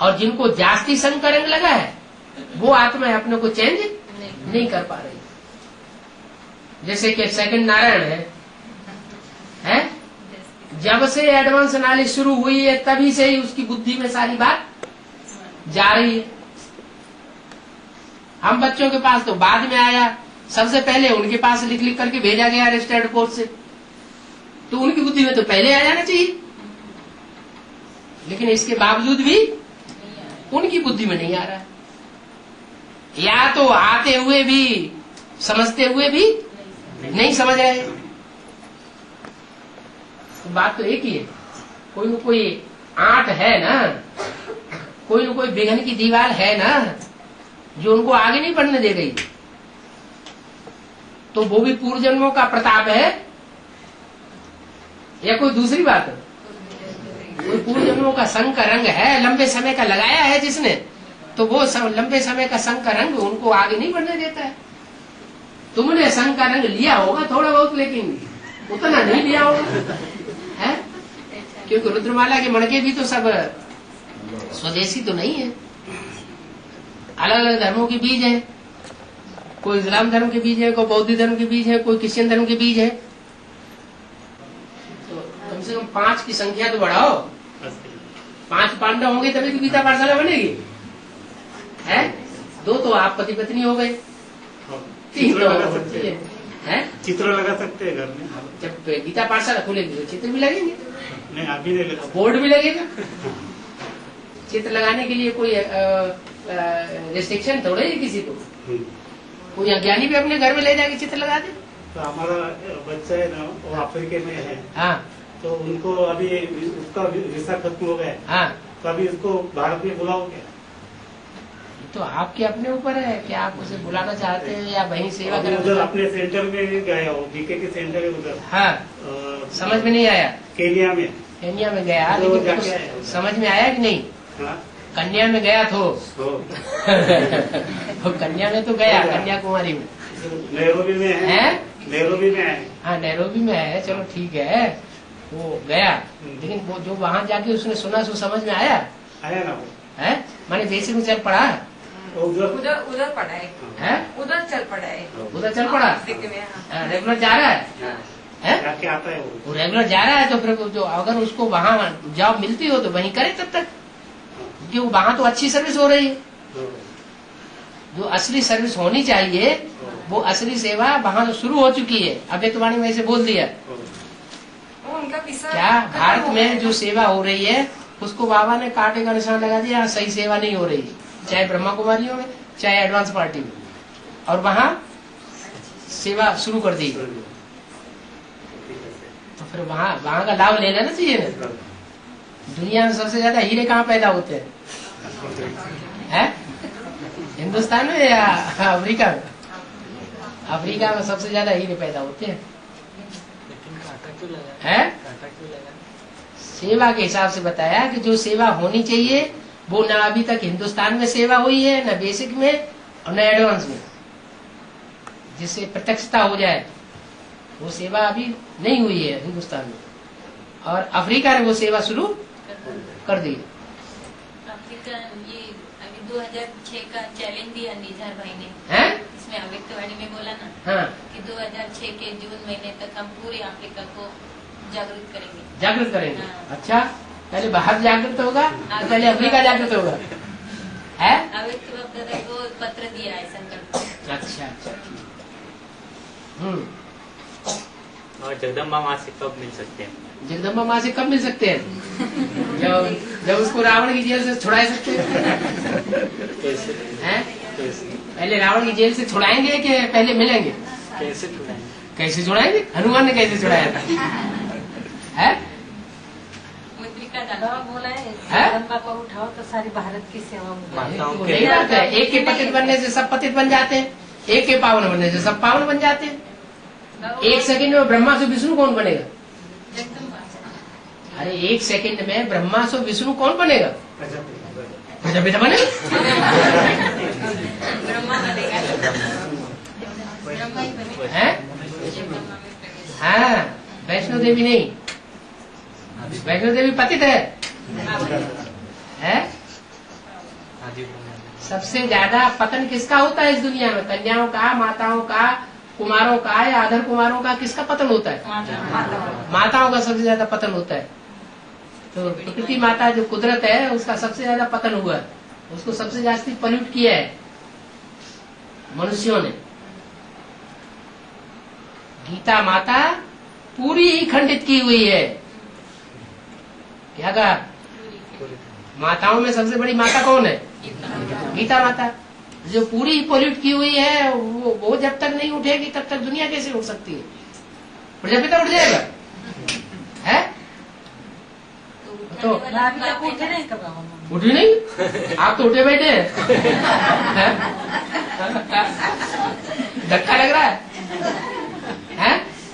और जिनको जास्ती संग का रंग लगा है वो आत्मा अपने को चेंज नहीं कर पा रही। जैसे कि सेकंड नारायण है? जब से एडवांस नॉलेज शुरू हुई है तभी से ही उसकी बुद्धि में सारी बात जा रही है। हम बच्चों के पास तो बाद में आया, सबसे पहले उनके पास लिख लिख करके भेजा गया रजिस्टर्ड पोस्ट से, तो उनकी बुद्धि में तो पहले आ जाना चाहिए। लेकिन इसके बावजूद भी उनकी बुद्धि में नहीं आ रहा है, या तो आते हुए भी समझते हुए भी नहीं समझ रहे। तो बात तो एक ही है, कोई न कोई आंट है ना, कोई न कोई विघ्न की दीवार है ना जो उनको आगे नहीं बढ़ने दे रही। तो वो भी पूर्व जन्मों का प्रताप है या कोई दूसरी बात है? कोई पूर्व जन्मों का संग का रंग है, लंबे समय का लगाया है जिसने, तो वो लंबे समय का संग का रंग उनको आगे नहीं बढ़ने देता है। तुमने संग का रंग लिया होगा थोड़ा बहुत, लेकिन उतना नहीं लिया होगा, है? क्योंकि रुद्रमाला के मणके भी तो सब स्वदेशी तो नहीं है, अलग अलग धर्मों के बीज है। कोई इस्लाम धर्म के बीज है, कोई बौद्ध धर्म के बीज है, कोई क्रिश्चियन धर्म के बीज है। तो कम से कम 5 की संख्या तो बढ़ाओ। 5 पांडव होंगे तभी तो गीता पाठशाला बनेगी, है? 2 तो आप पति पत्नी हो गए, 3 तो है। चित्र लगा सकते हैं घर में। जब गीता पाठशाला खुलेगी तो चित्र भी लगेंगे, नहीं आप भी लगा, बोर्ड भी लगेगा। चित्र लगाने के लिए कोई रिस्ट्रिक्शन थोड़ा ही किसी को। कोई अज्ञानी भी अपने घर में ले जाके चित्र लगा दे। तो हमारा बच्चा है ना वो अफ्रीका में है, हाँ तो उनको अभी उसका वीसा खत्म हो गया है, हाँ, तो अभी उसको भारत में बुलाओ क्या? तो आपके अपने ऊपर है कि आप उसे बुलाना चाहते हैं या वहीं सेवा अभी करना उधर चाहते अपने सेंटर में गया हो, बीके के सेंटर है उधर, हैं? हाँ, समझ में नहीं आया। केनिया में। केन्या में गया, तो लेकिन जाके कुछ आया। समझ में आया कि नहीं? हाँ, कन्या में गया तो तो कन्या में तो गया, कन्याकुमारी में नैरोबी में है, है। नैरोबी में है। हाँ नैरोबी में है, चलो ठीक है, वो गया, लेकिन वो जो वहाँ जाके उसने सुना सो समझ में आया आया ना वो, है? माने बेसिक में चल पड़ा वो उधर उधर उधर पड़ा है, है, उधर चल पड़ा है, उधर चल पड़ा, अफ्रीका में। हाँ। रेगुलर जा रहा है, जाके आता है वो रेगुलर जा रहा है, तो फिर जो अगर उसको वहाँ जॉब मिलती हो तो वहीं करे तब तक, क्योंकि वो वहाँ तो अच्छी सर्विस हो रही है। जो असली सर्विस होनी चाहिए वो असली सेवा वहाँ तो शुरू हो चुकी है। अव्यक्तवाणी में ऐसे बोल दिया, वो उनका वीसा क्या खत्म भारत हो गया में जो सेवा हो रही है उसको बाबा ने कांटे का निशान लगा दिया, यहाँ सही सेवा नहीं हो रही है, चाहे ब्रह्मा कुमारियों में चाहे एडवांस पार्टी में, और वहाँ सेवा शुरू कर दी। तो फिर वहाँ का लाभ ले लेना चाहिए ना। दुनिया में सबसे ज्यादा हीरे कहाँ पैदा होते हैं? हिंदुस्तान में या अफ्रीका में? अफ्रीका में सबसे ज्यादा हीरे पैदा होते हैं। सेवा के हिसाब से बताया कि जो सेवा होनी चाहिए वो न अभी तक हिंदुस्तान में सेवा हुई है, न बेसिक में और न एडवांस में, जिससे प्रत्यक्षता हो जाए, वो सेवा अभी नहीं हुई है हिंदुस्तान में, और अफ्रीका ने वो सेवा शुरू कर दी। अफ्रीका ये अभी 2006 का चैलेंज दिया निझार भाई ने, हैं? इसमें अव्यक्तवाणी में बोला ना हाँ, कि 2006 के जून महीने तक हम पूरे अफ्रीका को जागरूक करेंगे। जागृत करेंगे। हाँ। अच्छा, पहले बाहर जागृत होगा तो पहले अफ्रीका जागृत होगा, है? अव्यक्त बाप दादा को पत्र दिया है संकल्प। अच्छा अच्छा, और जगदम्बा माँ से कब मिल सकते हैं? जगदम्बा माँ से कब मिल सकते हैं? जब उसको रावण की जेल से छुड़ा सकते कैसे हैं? कैसे पहले रावण की जेल से छुड़ाएंगे कि पहले मिलेंगे? कैसे छुड़ाएंगे? कैसे छुड़ाएंगे? हनुमान ने कैसे छुड़ाया था? है? मुद्रिका बाबा डाला बोला है हैं? जगदम्बा को उठाओ तो सारी भारत की सेवा में माताओं तो के यही बात है, एक के पतित बनने से सब पतित बन जाते हैं, एक के पावन बनने से सब पावन बन जाते हैं। एक सेकंड में ब्रह्मा से विष्णु कौन बनेगा? अरे एक सेकंड में ब्रह्मा से विष्णु कौन बनेगा? प्रजापिता बनेगा। ब्रह्मा बनेगा, ब्रह्मा ही बनेगा। हैं? जगदम्बा में प्रवेश। हाँ, वैष्णो देवी नहीं, वैष्णो देवी पतित है, है? सबसे ज्यादा पतन किसका होता है इस दुनिया में? कन्याओं का, माताओं का, कुमारों का या आधर कुमारों का, किसका पतन होता है? माताओं का सबसे ज्यादा पतन होता है। तो प्रकृति माता जो कुदरत है उसका सबसे ज्यादा पतन हुआ है, उसको सबसे जास्ती पल्यूट किया है मनुष्यों ने। गीता माता पूरी ही खंडित की हुई है। क्या कहा? माताओं में सबसे बड़ी माता कौन है? गीता माता, जो पूरी पोल्यूट की हुई है। वो जब तक नहीं उठेगी तब तक दुनिया कैसे उठ सकती है? प्रजापिता उठ जाएगा, है? तो अभी तक उठे नहीं कब हम उठी नहीं, आप तो उठे बैठे हैं। धक्का लग रहा है?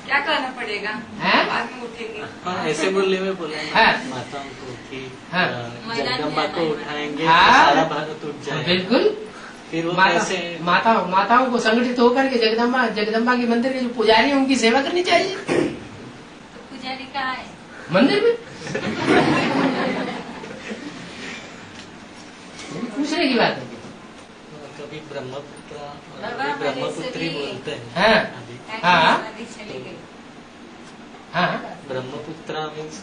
क्या करना पड़ेगा? हैं? बाद में उठेंगे। हाँ, ऐसे बोलने में बोला है हाँ। माताओं को कि हाँ। जगदम्बा को उठाएंगे हाँ। तो सारा भारत उठ जाएगा। बिल्कुल। फिर वो माता कैसे माताओं को संगठित होकर के जगदम्बा के मंदिर के जो पुजारी हैं उनकी सेवा करनी चाहिए। तो पुजारी कहाँ है? मंदिर में पूछने की बात है। कभी ब्रह्मपुत्र और बाबा, कभी ब्रह्मपुत्री मैंने बोलते हैं हाँ। अभी हाँ। चली गई। हाँ, ब्रह्मपुत्र मीन्स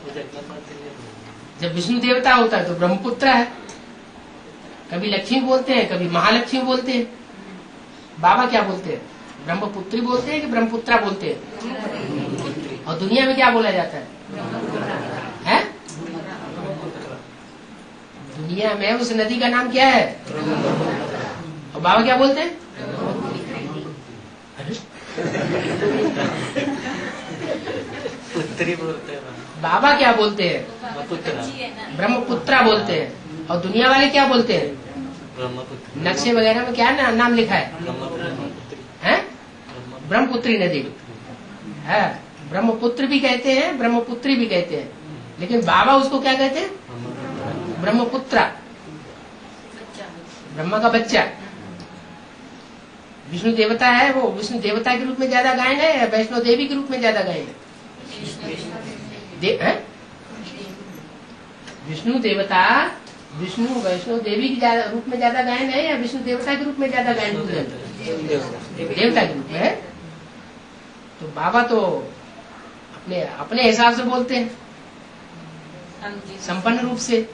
जगदम्बा के लिए बोलते जब विष्णु देवता होता है तो ब्रह्मपुत्र है। कभी लक्ष्मी बोलते हैं, कभी महालक्ष्मी बोलते हैं। बाबा क्या बोलते हैं? ब्रह्मपुत्री बोलते हैं कि ब्रह्मपुत्रा बोलते हैं? और दुनिया में क्या बोला जाता है? दुनिया में उस नदी का नाम क्या है? और बाबा क्या बोलते हैं? पुत्री बोलते हैं बाबा क्या बोलते हैं? पुत्र ब्रह्मपुत्रा बोलते हैं। और दुनिया वाले क्या बोलते हैं? ब्रह्मपुत्र नक्शे वगैरह में क्या नाम लिखा है? ब्रह्मपुत्री है ब्रह्मपुत्री नदी है। ब्रह्मपुत्र भी कहते हैं, ब्रह्मपुत्री भी कहते हैं, लेकिन बाबा उसको क्या कहते हैं? ब्रह्मपुत्रा, ब्रह्मा का बच्चा। विष्णु देवता है, वो विष्णु देवता के रूप में ज्यादा गायन है या वैष्णो देवी के रूप में ज्यादा गायन है? विष्णु देवता विष्णु वैष्णो देवी के रूप में ज्यादा गायन है या विष्णु देवता के रूप में ज्यादा गायन है? देवता के रूप में है। तो बाबा तो अपने अपने हिसाब से बोलते हैं, संपन्न रूप से।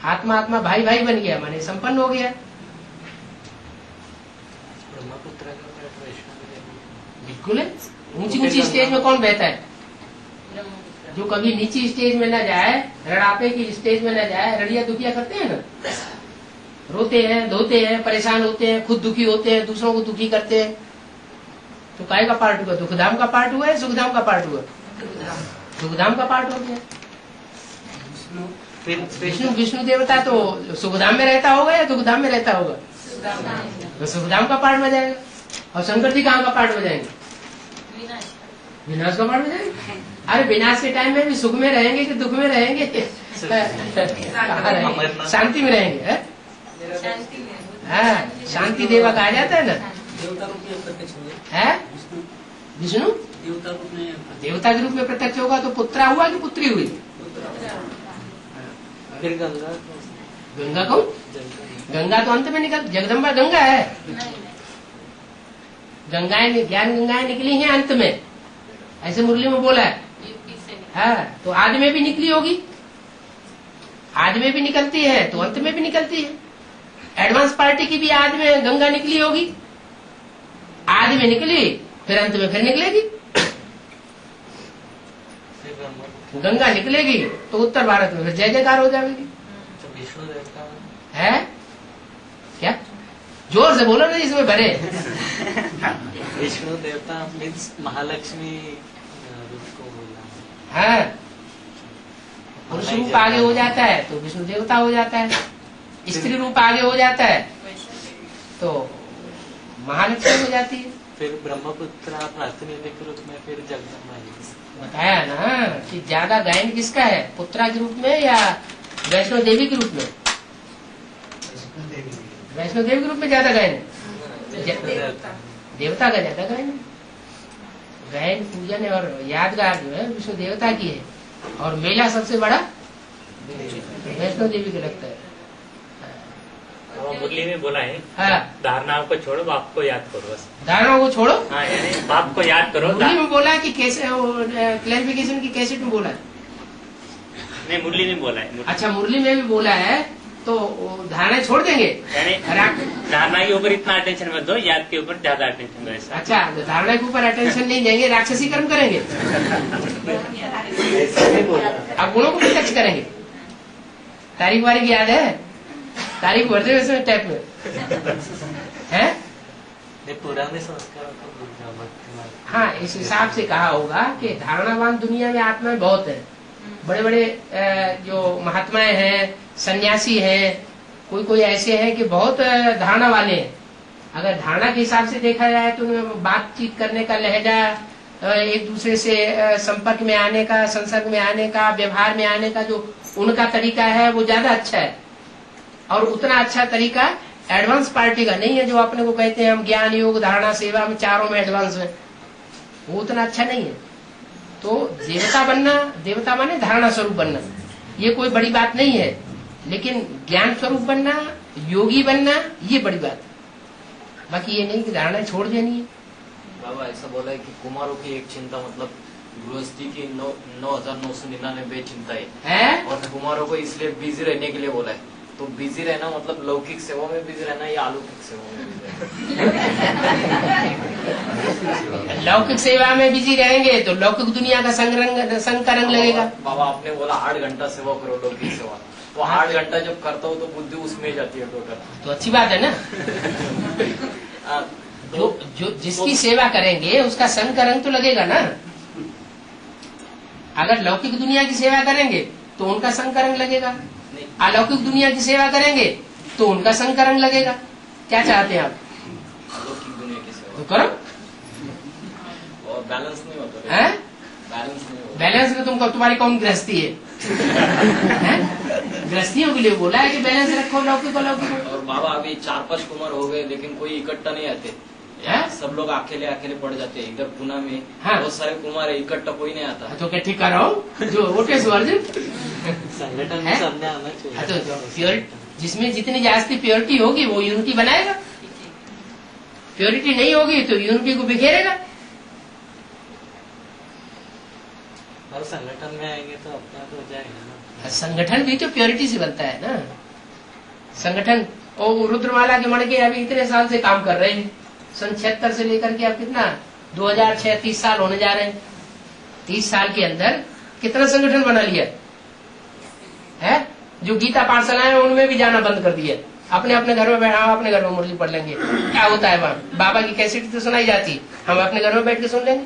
आत्मा आत्मा भाई भाई बन गया, माने संपन्न हो गया। ब्रह्मपुत्र बिल्कुल है। ऊंची ऊंची स्टेज में कौन बहता है? जो कभी नीची स्टेज में न जाए, रड़ापे की स्टेज में न जाए। रड़िया दुखिया करते हैं ना, रोते हैं, धोते हैं, परेशान होते हैं, खुद दुखी होते हैं, दूसरों को दुखी करते हैं। तो काय का पार्ट हुआ? दुखधाम का पार्ट हुआ है, सुखधाम का पार्ट हुआ? सुखधाम का पार्ट हो गया। विष्णु देवता तो सुखधाम में रहता होगा या दुखधाम में रहता होगा? तो सुखधाम का पार्ट में जाएगा। और शंकर जी कहाँ का पार्ट में जाएंगे? विनाश का पार्ट में जाएंगे। अरे विनाश के टाइम में भी सुख में रहेंगे कि दुख में रहेंगे? शांति में रहेंगे है? हाँ, शांति देवा कहा जाता है ना। है विष्णु देवता के रूप में प्रत्यक्ष होगा तो पुत्रा हुआ कि पुत्री हुई? फिर गंगा गंगा कौन? गंगा तो अंत में निकल, जगदम्बा गंगा है। गंगाएं, ज्ञान गंगाएं निकली हैं अंत में, ऐसे मुरली में बोला है। हाँ, तो आदि में भी निकली होगी, आदि में भी निकलती है तो अंत में भी निकलती है। एडवांस पार्टी की भी आदि में गंगा निकली होगी, आदि में निकली फिर अंत में फिर निकलेगी। गंगा निकलेगी तो उत्तर भारत में फिर जय जयकार हो जाएगी। विष्णु देवता है क्या? जोर से बोलो ना, इसमें भरे। विष्णु देवता मीन्स महालक्ष्मी रूप को बोला। हाँ, पुरुष रूप आगे हो जाता है तो विष्णु देवता हो जाता है, स्त्री रूप आगे हो जाता है तो महालक्ष्मी हो जाती है। फिर ब्रह्मपुत्र प्रातिनिधिक रूप में फिर जगदम्बा। बताया ना कि ज्यादा गायन किसका है, पुत्रा के रूप में या वैष्णो देवी के रूप में? वैष्णो देवी के रूप में ज्यादा गायन है, देवता का ज्यादा गायन है। गायन पूजन और यादगार जो है विष्णु देवता की है, और मेला सबसे बड़ा वैष्णो देवी का लगता है। मुरली में बोला है, हाँ, धारणाओं को छोड़ो, बाप को याद करो बस। धारणाओं को छोड़ो, हाँ, यानी बाप को याद करो। मुरली में बोला कि कैसे, क्लैरिफिकेशन की कैसेट में बोला है? नहीं, मुरली में बोला है। अच्छा, मुरली में भी बोला है तो धारणा छोड़ देंगे, यानी धारणा के ऊपर इतना अटेंशन मत दो, याद के ऊपर ज्यादा अटेंशन दो। ऐसा? अच्छा, तो धारणा के ऊपर अटेंशन नहीं देंगे, राक्षसी कर्म करेंगे। अब गुणों को प्रत्यक्ष करेंगे। तारीख वारीख याद है? तारीख भरते हुए इसमें टाइप में है। पुराने संस्कारों को हाँ, इस हिसाब से कहा होगा कि धारणावान दुनिया में आत्माएं बहुत है। बड़े बड़े जो महात्माएं हैं, सन्यासी हैं, कोई कोई ऐसे हैं कि बहुत धारणा वाले हैं। अगर धारणा के हिसाब से देखा जाए तो उनमें बातचीत करने का लहजा, एक दूसरे से संपर्क में आने का, संसर्ग में आने का, व्यवहार में आने का जो उनका तरीका है वो ज्यादा अच्छा है। और उतना अच्छा तरीका एडवांस पार्टी का नहीं है, जो अपने को कहते हैं हम ज्ञान योग धारणा सेवा में चारों में एडवांस है, वो उतना अच्छा नहीं है। तो देवता बनना, देवता माने धारणा स्वरूप बनना, ये कोई बड़ी बात नहीं है। लेकिन ज्ञान स्वरूप बनना, योगी बनना, ये बड़ी बात। बाकी ये नहीं कि धारणा छोड़ देनी है। बाबा ऐसा बोला है कि कुमारों की एक चिंता मतलब गृहस्थी की 9,999 चिंताएं है, और कुमारों को इसलिए बिजी रहने के लिए बोला है। तो बिजी रहना मतलब लौकिक सेवा में बिजी रहना या अलौकिक सेवा में बिजी रहना? लौकिक सेवा में बिजी रहेंगे तो लौकिक दुनिया का संग का रंग लगेगा। बाबा आपने बोला 8 घंटा सेवा करो लौकिक सेवा, तो 8 घंटा जब करता हूँ तो बुद्धि उसमें जाती है टोटल। तो अच्छी बात है ना। जो जिसकी सेवा करेंगे उसका संग का रंग तो लगेगा ना। अगर लौकिक दुनिया की सेवा करेंगे तो उनका संग का रंग लगेगा, अलौकिक दुनिया की सेवा करेंगे तो उनका संग का रंग लगेगा। क्या चाहते हैं आप? अलौकिक दुनिया की सेवा तो करो। और बैलेंस नहीं होता है बैलेंस नहीं होता। बैलेंस में तुमको तुम्हारी कौन गृहस्थी है? गृहस्थियों के लिए बोला है कि बैलेंस रखो लौकिक अलौकिक। और बाबा अभी 4-5 कुमार हो गए लेकिन कोई इकट्ठा नहीं आते, सब लोग अकेले अकेले पड़ जाते हैं। इधर पुणे में बहुत सारे कुमार है, इकट्ठा कोई नहीं आता। तो क्या ठीक कर रहा हूँ जो वोटे अर्जुन संगठन में सामने आना चाहिए। तो प्योर जिसमें जितनी जास्ती प्योरिटी होगी वो यूनिटी बनाएगा, प्योरिटी नहीं होगी तो यूनिटी को बिखेरेगा। और संगठन में आएंगे तो अपना तो हो जाएगा ना। संगठन भी तो प्योरिटी से बनता है ना। संगठन और रुद्रमाला के मण के अभी इतने साल से काम कर रहे हैं, सन 76 से लेकर के अब कितना 2006 30 साल होने जा रहे हैं। 30 साल के अंदर कितना संगठन बना लिया है। जो गीता पाठशालाएं उनमें भी जाना बंद कर दिया, अपने अपने घर में बैठा अपने घर में मुरली पढ़ लेंगे। क्या होता है वहाँ? बाबा की कैसेट तो सुनाई जाती, हम अपने घर में बैठ के सुन लेंगे।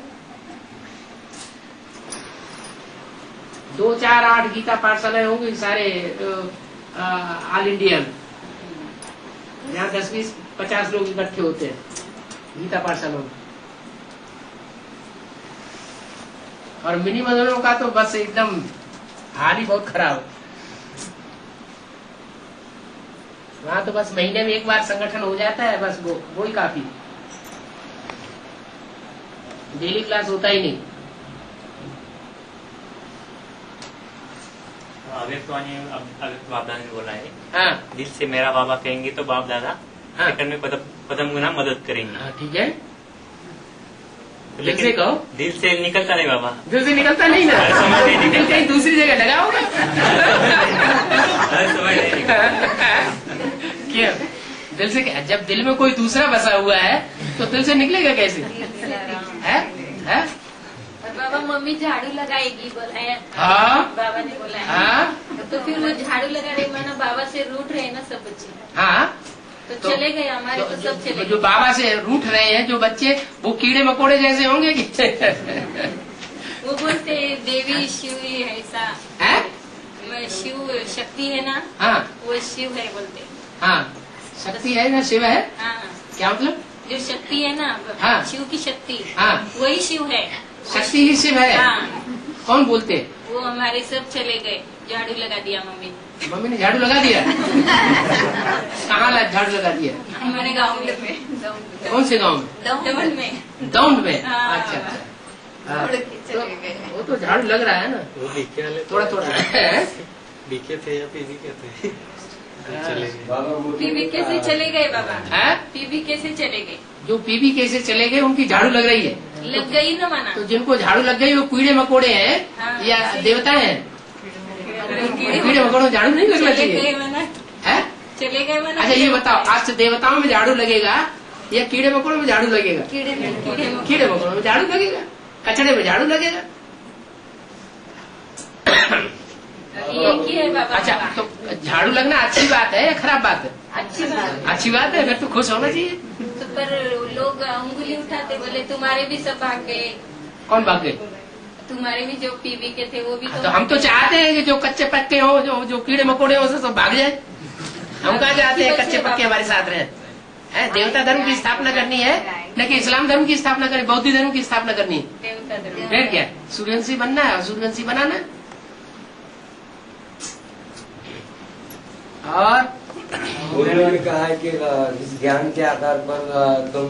2, 4, 8 गीता पाठशालाएं होंगी सारे ऑल इंडिया में, यहाँ 10, 20, 50 लोग इकट्ठे होते हैं गीता पाठशाला में। और मिनी मंदिरों का तो बस एकदम हाल ही बहुत खराब है। वहां तो बस महीने में एक बार संगठन हो जाता है, बस वो ही काफी। डेली क्लास होता ही नहीं। अभी तो बाप दादा ने बोला है, हाँ दिल से मेरा बाबा कहेंगे तो बाप दादा सेकंड में कदम गुना मदद करेंगे। हाँ ठीक है, लेकिन दिल से कहो। दिल से निकलता नहीं बाबा, दिल से निकलता नहीं ना, दिल कहीं दूसरी जगह लगा होगा। क्या दिल से? जब दिल में कोई दूसरा बसा हुआ है तो दिल से निकलेगा कैसे? है? और बाबा मम्मी झाड़ू लगाएगी बोला है। हाँ बाबा ने बोला है। हाँ तो फिर वो झाड़ू लगा रही माना बाबा से रूठ रहे ना सब बच्चे। हाँ तो चले गए हमारे, तो सब चले गए। जो बाबा से रूठ रहे हैं जो बच्चे, वो कीड़े मकोड़े जैसे होंगे कि वो बोलते देवी शिव ही है ऐसा है? शिव शक्ति है ना, हाँ वो शिव है बोलते। हाँ शक्ति है ना, शिव है। हाँ क्या मतलब? जो शक्ति है ना, हाँ। शिव की शक्ति, हाँ वही शिव है। शक्ति ही शिव है। हाँ। कौन बोलते? वो हमारे सब चले गए, झाड़ू लगा दिया मम्मी। मम्मी ने झाड़ू लगा दिया? कहाँ झाड़ू लगा दिया? हमारे गाँव में। कौन से गाँव में? दमन में। दौंड में? हाँ। अच्छा अच्छा। वो तो झाड़ू लग रहा है ना, वो बीके वाले थोड़ा थोड़ा। बीके थे या पीवी के थे? चले गए। पीवी कैसे चले गए बाबा? है? पीवी कैसे चले गए? जो पीवी कैसे चले गए उनकी झाड़ू लग रही है। लग गई ना माना। तो जिनको झाड़ू लग गई वो कीड़े मकोड़े हैं हाँ। या देवता हैं? कीड़े मकोड़ों झाड़ू नहीं लगना चले गए चाहिए माना। है? चले गए माना। अच्छा ये बताओ, आज से देवताओं में झाड़ू लगेगा या कीड़े मकोड़ों में झाड़ू लगेगा? कीड़े मकोड़ों में झाड़ू लगेगा, कचड़े में झाड़ू लगेगा। एक ही है बाबा। अच्छा तो झाड़ू लगना अच्छी बात है या खराब बात है? अच्छी बात। अच्छी बात है, फिर तो खुश होना चाहिए। तो पर लोग उंगली उठाते, बोले तुम्हारे भी सब भाग गए। कौन भाग गए? तुम्हारे भी जो पीवी के थे वो भी तो हम तो चाहते हैं कि जो कच्चे पक्के हो, जो कीड़े मकोड़े हो, सब भाग जाए। हम कहाँ चाहते हैं कच्चे पक्के हमारे साथ रहे? है देवता धर्म की स्थापना करनी है न कि इस्लाम धर्म की स्थापना करनी, बौद्ध धर्म की स्थापना करनी है। देवता धर्म। फिर क्या सूर्यवंशी बनना है और सूर्यवंशी बनाना है। और उन्होंने कहा है कि इस ज्ञान के आधार पर तुम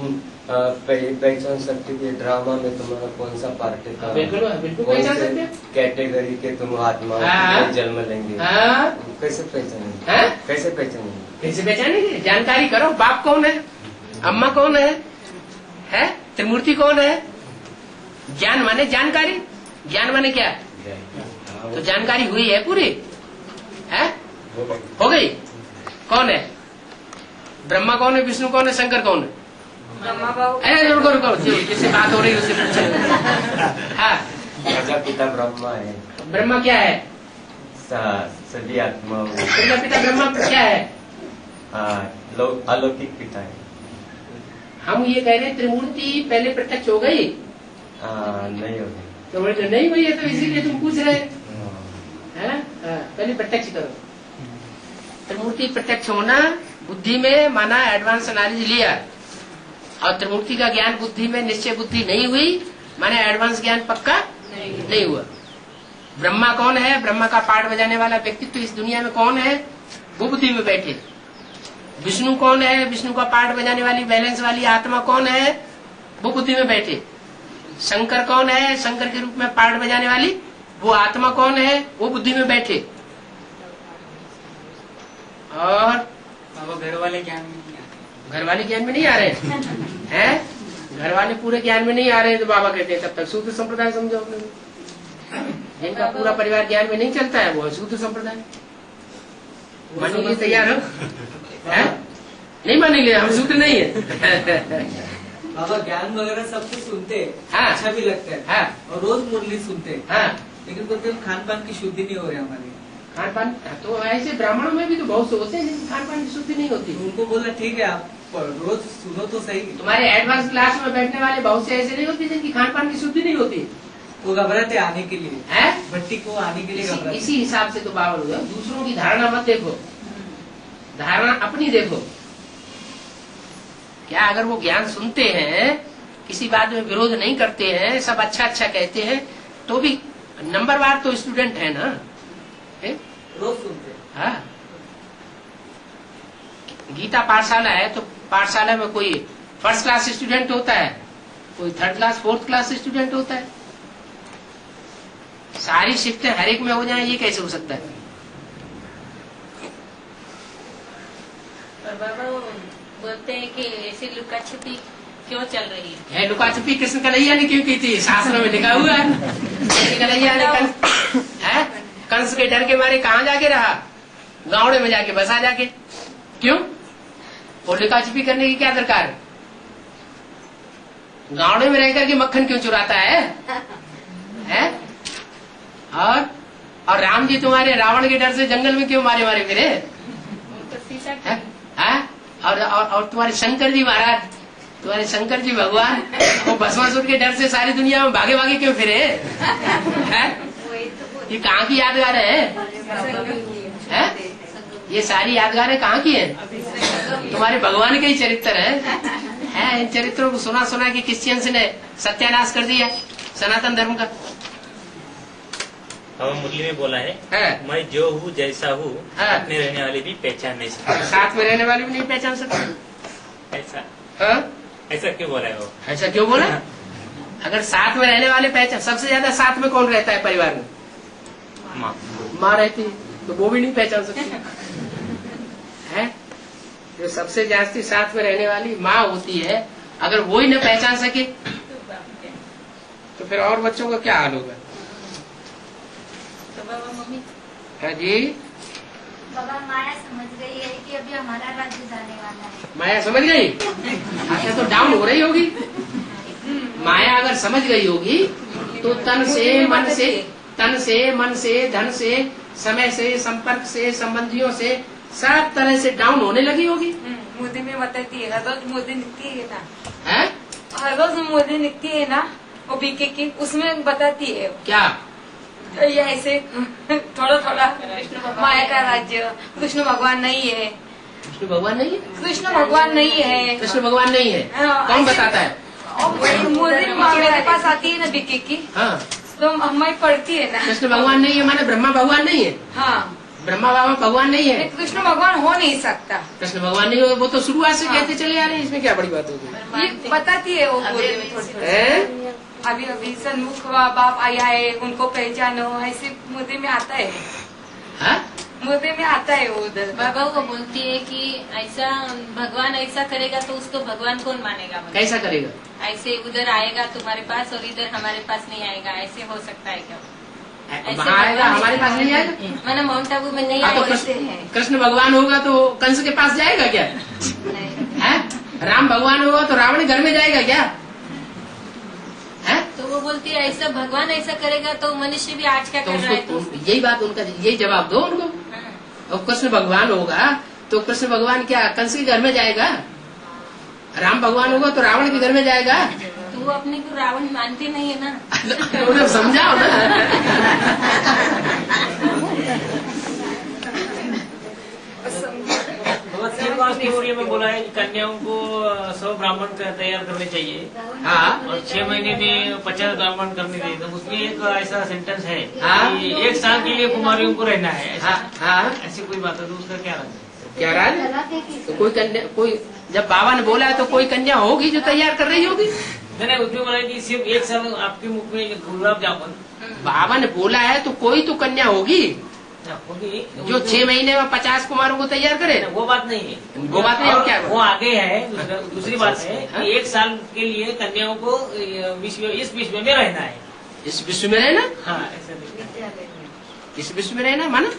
पहचान सकते कि ड्रामा में तुम्हारा कौन सा पार्ट है, बिल्कुल पहचान सकते हैं। कैटेगरी के तुम आत्मा हाँ। जन्म लेंगे। हाँ। कैसे पहचानेंगे? हाँ? कैसे पहचानेंगे? कैसे पहचानेंगे? जानकारी करो, बाप कौन है, अम्मा कौन है, त्रिमूर्ति कौन है। ज्ञान माने जानकारी, ज्ञान माने क्या? तो जानकारी हुई है पूरी है, हो गई। कौन है? ब्रह्मा कौन है, विष्णु कौन है, शंकर कौन है? ब्रह्मा बाबू। रुको रुको, जिससे बात हो रही है उससे पूछे। हाँ प्रजापिता ब्रह्मा है। ब्रह्मा क्या है? सभी आत्मा। प्रजापिता ब्रह्मा क्या है? अलौकिक पिता है। हम ये कह रहे हैं त्रिमूर्ति पहले प्रत्यक्ष हो गई? नहीं हो गई। तो बोले नहीं हुई है तो इसीलिए तुम पूछ रहे हैं। पहले प्रत्यक्ष करो। त्रिमूर्ति प्रत्यक्ष होना बुद्धि में माना एडवांस नॉलेज लिया, और त्रिमूर्ति का ज्ञान बुद्धि में निश्चय बुद्धि नहीं हुई माने एडवांस ज्ञान पक्का नहीं हुआ। ब्रह्मा कौन है? ब्रह्मा का पाठ बजाने वाला व्यक्तित्व इस दुनिया में कौन है? वो बुद्धि में बैठे। विष्णु कौन है? विष्णु का पाठ बजाने वाली बैलेंस वाली आत्मा कौन है? वो बुद्धि में बैठे। शंकर कौन है? शंकर के रूप में पाठ बजाने वाली वो आत्मा कौन है? वो बुद्धि में बैठे। और बाबा घर वाले ज्ञान में नहीं आते। घर वाले ज्ञान में नहीं आ रहे हैं? घर वाले पूरे ज्ञान में नहीं आ रहे हैं तो बाबा कहते हैं तब तक शुद्ध संप्रदाय समझो अपने। जिनका पूरा परिवार ज्ञान में नहीं चलता है वो शुद्ध संप्रदाय। मानने के लिए तैयार हो? नहीं मानेंगे, हम शुद्ध नहीं है। बाबा ज्ञान वगैरह सब कुछ सुनते हैं, हाँ। अच्छा भी लगता है, हाँ। और रोज मुरली सुनते हैं, हाँ। लेकिन बोलते हैं खान पान की शुद्धि नहीं हो रही हमारी। खान पान तो ऐसे ब्राह्मणों में भी तो बहुत से होते हैं जिनकी खान पान की शुद्धि नहीं होती। उनको बोला ठीक है आप रोज सुनो तो सही। तुम्हारे एडवांस क्लास में बैठने वाले बहुत से ऐसे नहीं होते जिनकी खान पान की शुद्धि नहीं होती। वो घबराते आने के लिए है, भट्टी को आने के लिए घबराते। इसी हिसाब से तो बाबा लोग दूसरों की धारणा मत देखो, धारणा अपनी देखो। क्या अगर वो ज्ञान सुनते हैं, किसी बात में विरोध नहीं करते हैं, सब अच्छा अच्छा कहते हैं, तो भी नंबरवार तो स्टूडेंट है ना, रोज सुनते हैं। हाँ। गीता पाठशाला है तो पाठशाला में कोई फर्स्ट क्लास स्टूडेंट होता है, कोई third class fourth class student होता है। सारी शिफ्टें हर एक में हो जाए ये कैसे हो सकता है? और बाबा वो बोलते हैं कि ऐसी लुका छिपी क्यों चल रही है? लुका छिपी कृष्ण कन्हैया ने क्यों की थी? शास्त्रों में लिखा हुआ है। कृष्ण कन्हैया ने कंस के डर के मारे कहाँ जाके रहा? गावड़े में जाके बसा जाके। क्यों? और लुका छिपी करने की क्या दरकार है? गावड़े में रहकर के मक्खन क्यों चुराता है? और राम जी तुम्हारे रावण के डर से जंगल में क्यों मारे मारे फिरे? और तुम्हारे शंकर जी महाराज, तुम्हारे शंकर जी भगवान, वो भस्मासुर के डर से सारी दुनिया में भागे भागे क्यों फिरे? ये कहाँ की यादगार है? ये सारी यादगारें कहाँ की है? तुम्हारे भगवान के ही चरित्र है। इन चरित्रों को सुना सुना के क्रिश्चियंस ने सत्यानाश कर दिया सनातन धर्म का। मुरली में बोला है मैं जो हूँ जैसा हूँ, साथ में रहने वाले भी पहचान नहीं सकते। साथ में रहने वाले भी नहीं पहचान सकते। ऐसा क्यों बोला है वो? ऐसा क्यों बोला? अगर साथ में रहने वाले पहचान, सबसे ज्यादा साथ में कौन रहता है परिवार में? माँ रहती है, तो वो भी नहीं पहचान सकती है। जो सबसे ज्यादा साथ में रहने वाली माँ होती है, अगर वो ही न पहचान सके तो फिर और बच्चों का क्या हाल होगा? बाबा मम्मी जी बाबा माया समझ गई है कि अभी हमारा राज्य जाने वाला है। माया समझ गई? अच्छा तो डाउन हो रही होगी। माया अगर समझ गई होगी तो तन से मन से धन से समय से संपर्क से संबंधियों से सब तरह से डाउन होने लगी होगी। मोदी में बताती है, हर रोज मोदी निकती है ना, है? हर रोज मोदी निकती है ना वो बीके की, उसमें बताती है क्या ये ऐसे थोड़ा थोड़ा माया का राज्य, कृष्ण भगवान नहीं है। कृष्ण भगवान नहीं है? कृष्ण भगवान नहीं है। कृष्ण भगवान नहीं है? कौन बताता है? मोदी मेरे पास आती है ना बीके की, हाँ तो हमारी पढ़ती है ना। कृष्ण भगवान नहीं है माने ब्रह्मा भगवान नहीं है? हाँ ब्रह्मा बाबा भगवान नहीं है। कृष्ण भगवान हो नहीं सकता। कृष्ण भगवान नहीं हो, वो तो शुरुआत से कहते चले आ रहे हैं, इसमें क्या बड़ी बात होगी? ये बताती है वो मोदी में थोड़ी। अभी अभी सन्मुख बाप आया है, उनको पहचानो, ऐसे मोदी में आता है। मोदी में आता है वो उधर। बाबा वो बोलती है कि ऐसा भगवान ऐसा करेगा तो उसको भगवान कौन मानेगा? कैसा करेगा? ऐसे उधर आएगा तुम्हारे पास और इधर हमारे पास नहीं आएगा, ऐसे हो सकता है क्या? वहाँ आएगा हमारे पास नहीं आएगा? मैंने माउंट आबू में नहीं तो कृष्ण भगवान होगा तो कंस के पास जाएगा क्या? राम भगवान होगा तो रावण घर में जाएगा क्या? तो वो बोलती है ऐसा भगवान ऐसा करेगा तो मनुष्य भी आज क्या कर रहा है? तो यही बात उनका, यही जवाब दो उनको। और कृष्ण भगवान होगा तो कृष्ण भगवान क्या कंस के घर में जाएगा? राम भगवान होगा तो रावण के घर में जाएगा? तो वो अपने को रावण मानते नहीं है ना। उन्हें समझाओ ना। में बोला है कि कन्याओं को 100 ब्राह्मण तैयार करने चाहिए। हाँ। और 6 महीने में 50 ब्राह्मण करने चाहिए। तो उसमें एक ऐसा सेंटेंस है हाँ? कि 1 साल के लिए कुमारियों को रहना है। हाँ। ऐसी कोई बात है तो उसका क्या राज है? क्या राज? तो कोई कन्या, कोई जब बाबा ने बोला है तो कोई कन्या होगी जो तैयार कर रही होगी। नहीं, उसमें बोला कि सिर्फ 1 साल आपके मुख में गुलाब जामुन। बाबा ने बोला है तो कोई तो कन्या होगी जो 6 महीने में 50 कुमारों को तैयार करे। वो बात नहीं है, वो बात नहीं है। क्या वो आगे है। दूसरी बात है कि 1 साल के लिए कन्याओं को इस विश्व में रहना है। इस विश्व में रहना? हाँ, ऐसा इस विश्व में रहना माना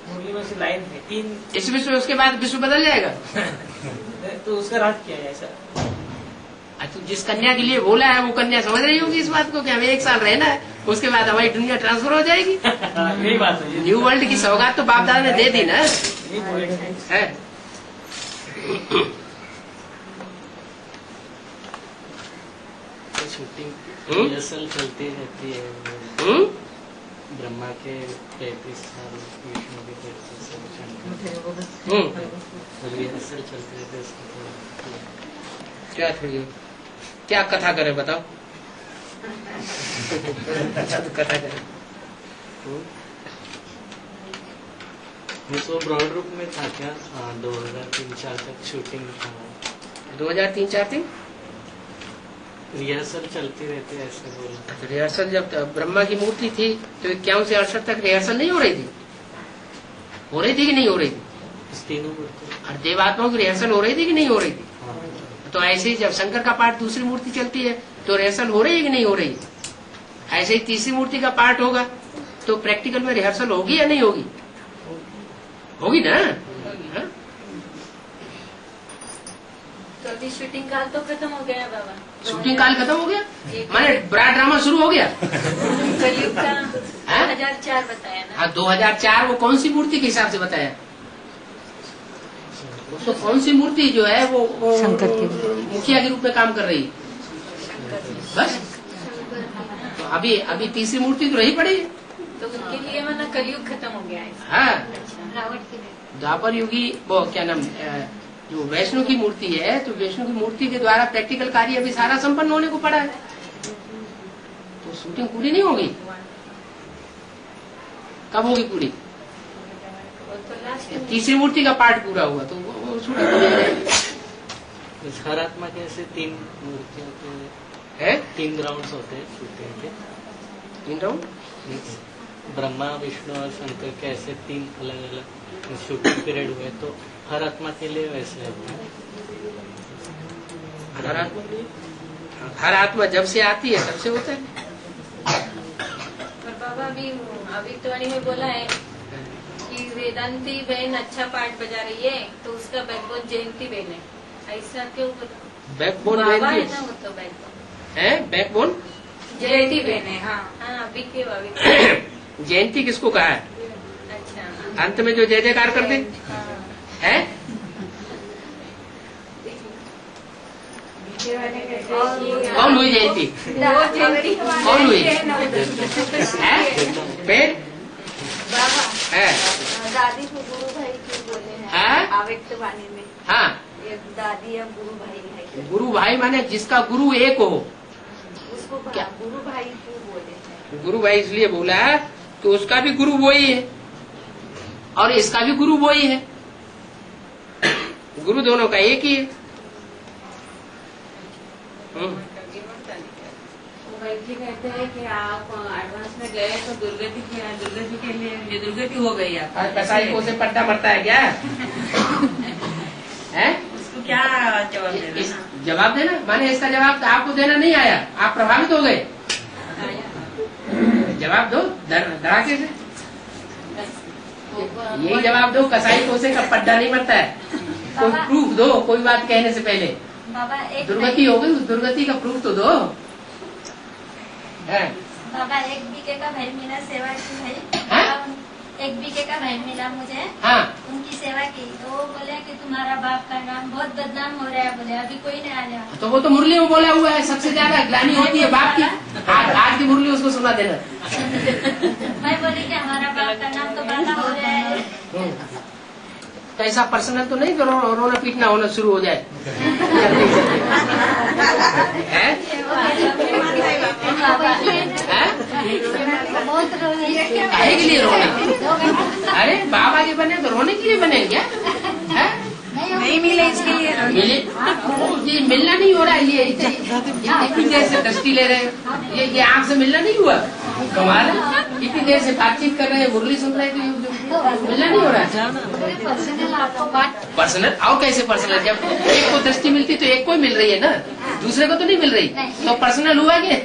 मुरली में से लाइन है 3। इस विश्व में, उसके बाद विश्व बदल जाएगा। तो उसका राज क्या है ऐसा? तो जिस कन्या के लिए बोला है वो कन्या समझ रही होगी इस बात को कि हमें 1 साल रहना है, उसके बाद हमारी दुनिया ट्रांसफर हो जाएगी। यही बात है। न्यू वर्ल्ड की सौगात तो बाप दादा ने दे दी ना। है शूटिंग रिहर्सल चलती रहती है। ब्रह्मा के 33 साल, विष्णु के 33 साल, रिहर्सल चलती रहती है। क्या थोड़ी क्या कथा करे बताओ। कथा करे वो ब्रॉड रूप में था क्या? 2003-04 तक शूटिंग था। 2003-04 तक रिहर्सल चलती रहती है ऐसे बोला। तो रिहर्सल जब ब्रह्मा की मूर्ति थी तो 51 से 68 तक रिहर्सल नहीं हो रही थी? हो रही थी कि नहीं हो रही थी? तीनों मूर्ति और देवात्माओं की रिहर्सल हो रही थी कि नहीं हो रही थी? तो ऐसे ही जब शंकर का पाठ दूसरी मूर्ति चलती है तो रिहर्सल हो रही है कि नहीं हो रही? ऐसे ही तीसरी मूर्ति का पाठ होगा तो प्रैक्टिकल में रिहर्सल होगी या नहीं होगी? होगी ना। हाँ? तो अभी शूटिंग काल तो खत्म हो गया बाबा। शूटिंग काल खत्म हो गया माने बड़ा ड्रामा शुरू हो गया। कलयुग का 2004 बताया ना। हाँ, 2004 वो कौन सी मूर्ति के हिसाब से बताया? उसको कौन सी मूर्ति जो है वो मुखिया के रूप में काम कर रही है बस। तो अभी तीसरी मूर्ति तो रही पड़ी। तो उनके लिए माना कलयुग खत्म हो गया है। हाँ, द्वापर युगी वो क्या नाम जो वैष्णु की मूर्ति है तो वैष्णु की मूर्ति के द्वारा प्रैक्टिकल कार्य अभी सारा संपन्न होने को पड़ा है। तो शूटिंग पूरी नहीं होगी। कब होगी पूरी? तीसरी मूर्ति का पार्ट पूरा हुआ तो वो शूटिंग पूरी हो जाएगी। हर आत्मा के ऐसे 3 मूर्तियां होते हैं, 3 राउंड्स होते हैं शूटिंग के। 3 राउंड? ब्रह्मा, विष्णु और शंकर के ऐसे 3 अलग अलग शूटिंग पीरियड हुए तो हर आत्मा के लिए वैसे है। हर आत्मा जब से आती है तब से होता है। पर बाबा अभी तो में बोला है कि वेदांती बहन अच्छा पाठ बजा रही है तो उसका बैकबोन जयंती बहन है। ऐसा क्यों? बैकबोन बाबा है ना वो तो बैकबोन है। बैकबोन जयंती बहन है। हाँ, अभी के जयंती किसको कहा है? अच्छा, अंत में जो जय जयकार करते है। कौन हुई जयंती? कौन हुई है? फिर है दादी को गुरु भाई क्यों बोले हैं अव्यक्त वाणी में? हाँ, दादी या गुरु भाई है। गुरु भाई माने जिसका गुरु एक हो उसको क्या गुरु भाई क्यों बोले हैं? गुरु भाई इसलिए बोला कि उसका भी गुरु वही है और इसका भी गुरु वही है। गुरु दोनों का एक ही है। जी कहते हैं कि आप एडवांस में गए तो दुर्गति के लिए दुर्गति हो गई आप। कसाई को से पट्टा मरता है क्या? है उसको क्या जवाब देना? जवाब देना माने इसका जवाब तो आपको देना नहीं आया, आप प्रभावित हो गए। जवाब दो धड़ाके से। यही जवाब दो, कसाई कोसे का पट्टा नहीं मरता है। कोई प्रूफ दो, कोई बात कहने से पहले। दुर्गति हो गई, उस दुर्गति का प्रूफ तो दो। बाबा 1 बीघे का भाई मीना सेवा की भाई 1 बीघे का बहन मिला मुझे। हाँ। उनकी सेवा की तो वो बोले कि तुम्हारा बाप का नाम बहुत बदनाम हो रहा है, बोले अभी कोई नहीं आया। तो वो तो मुरली में बोला हुआ है, सबसे ज्यादा ग्लानि होती है बाप की। आज की मुरली उसको सुना देना। मैं बोली कि हमारा बाप का नाम तो बदनाम हो रहा है। तो ऐसा पर्सनल तो नहीं, तो रोना पीटना होना शुरू हो जाए। काहे के लिए रोना? अरे बाबा के बने तो रोने के लिए बने क्या? नहीं मिले इसके लिए मिले, ये मिलना नहीं हो रहा है। ये इतनी देर से दृष्टि ले रहे हैं, ये आँख से मिलना नहीं हुआ। कमाल है, इतनी देर से बातचीत कर रहे हैं, मुरली सुन रहे हैं, तो मिलना नहीं हो रहा है। पर्सनल आओ कैसे पर्सनल? जब एक को दृष्टि मिलती तो एक को ही मिल रही है ना, दूसरे को तो नहीं मिल रही, तो पर्सनल हुआ क्या?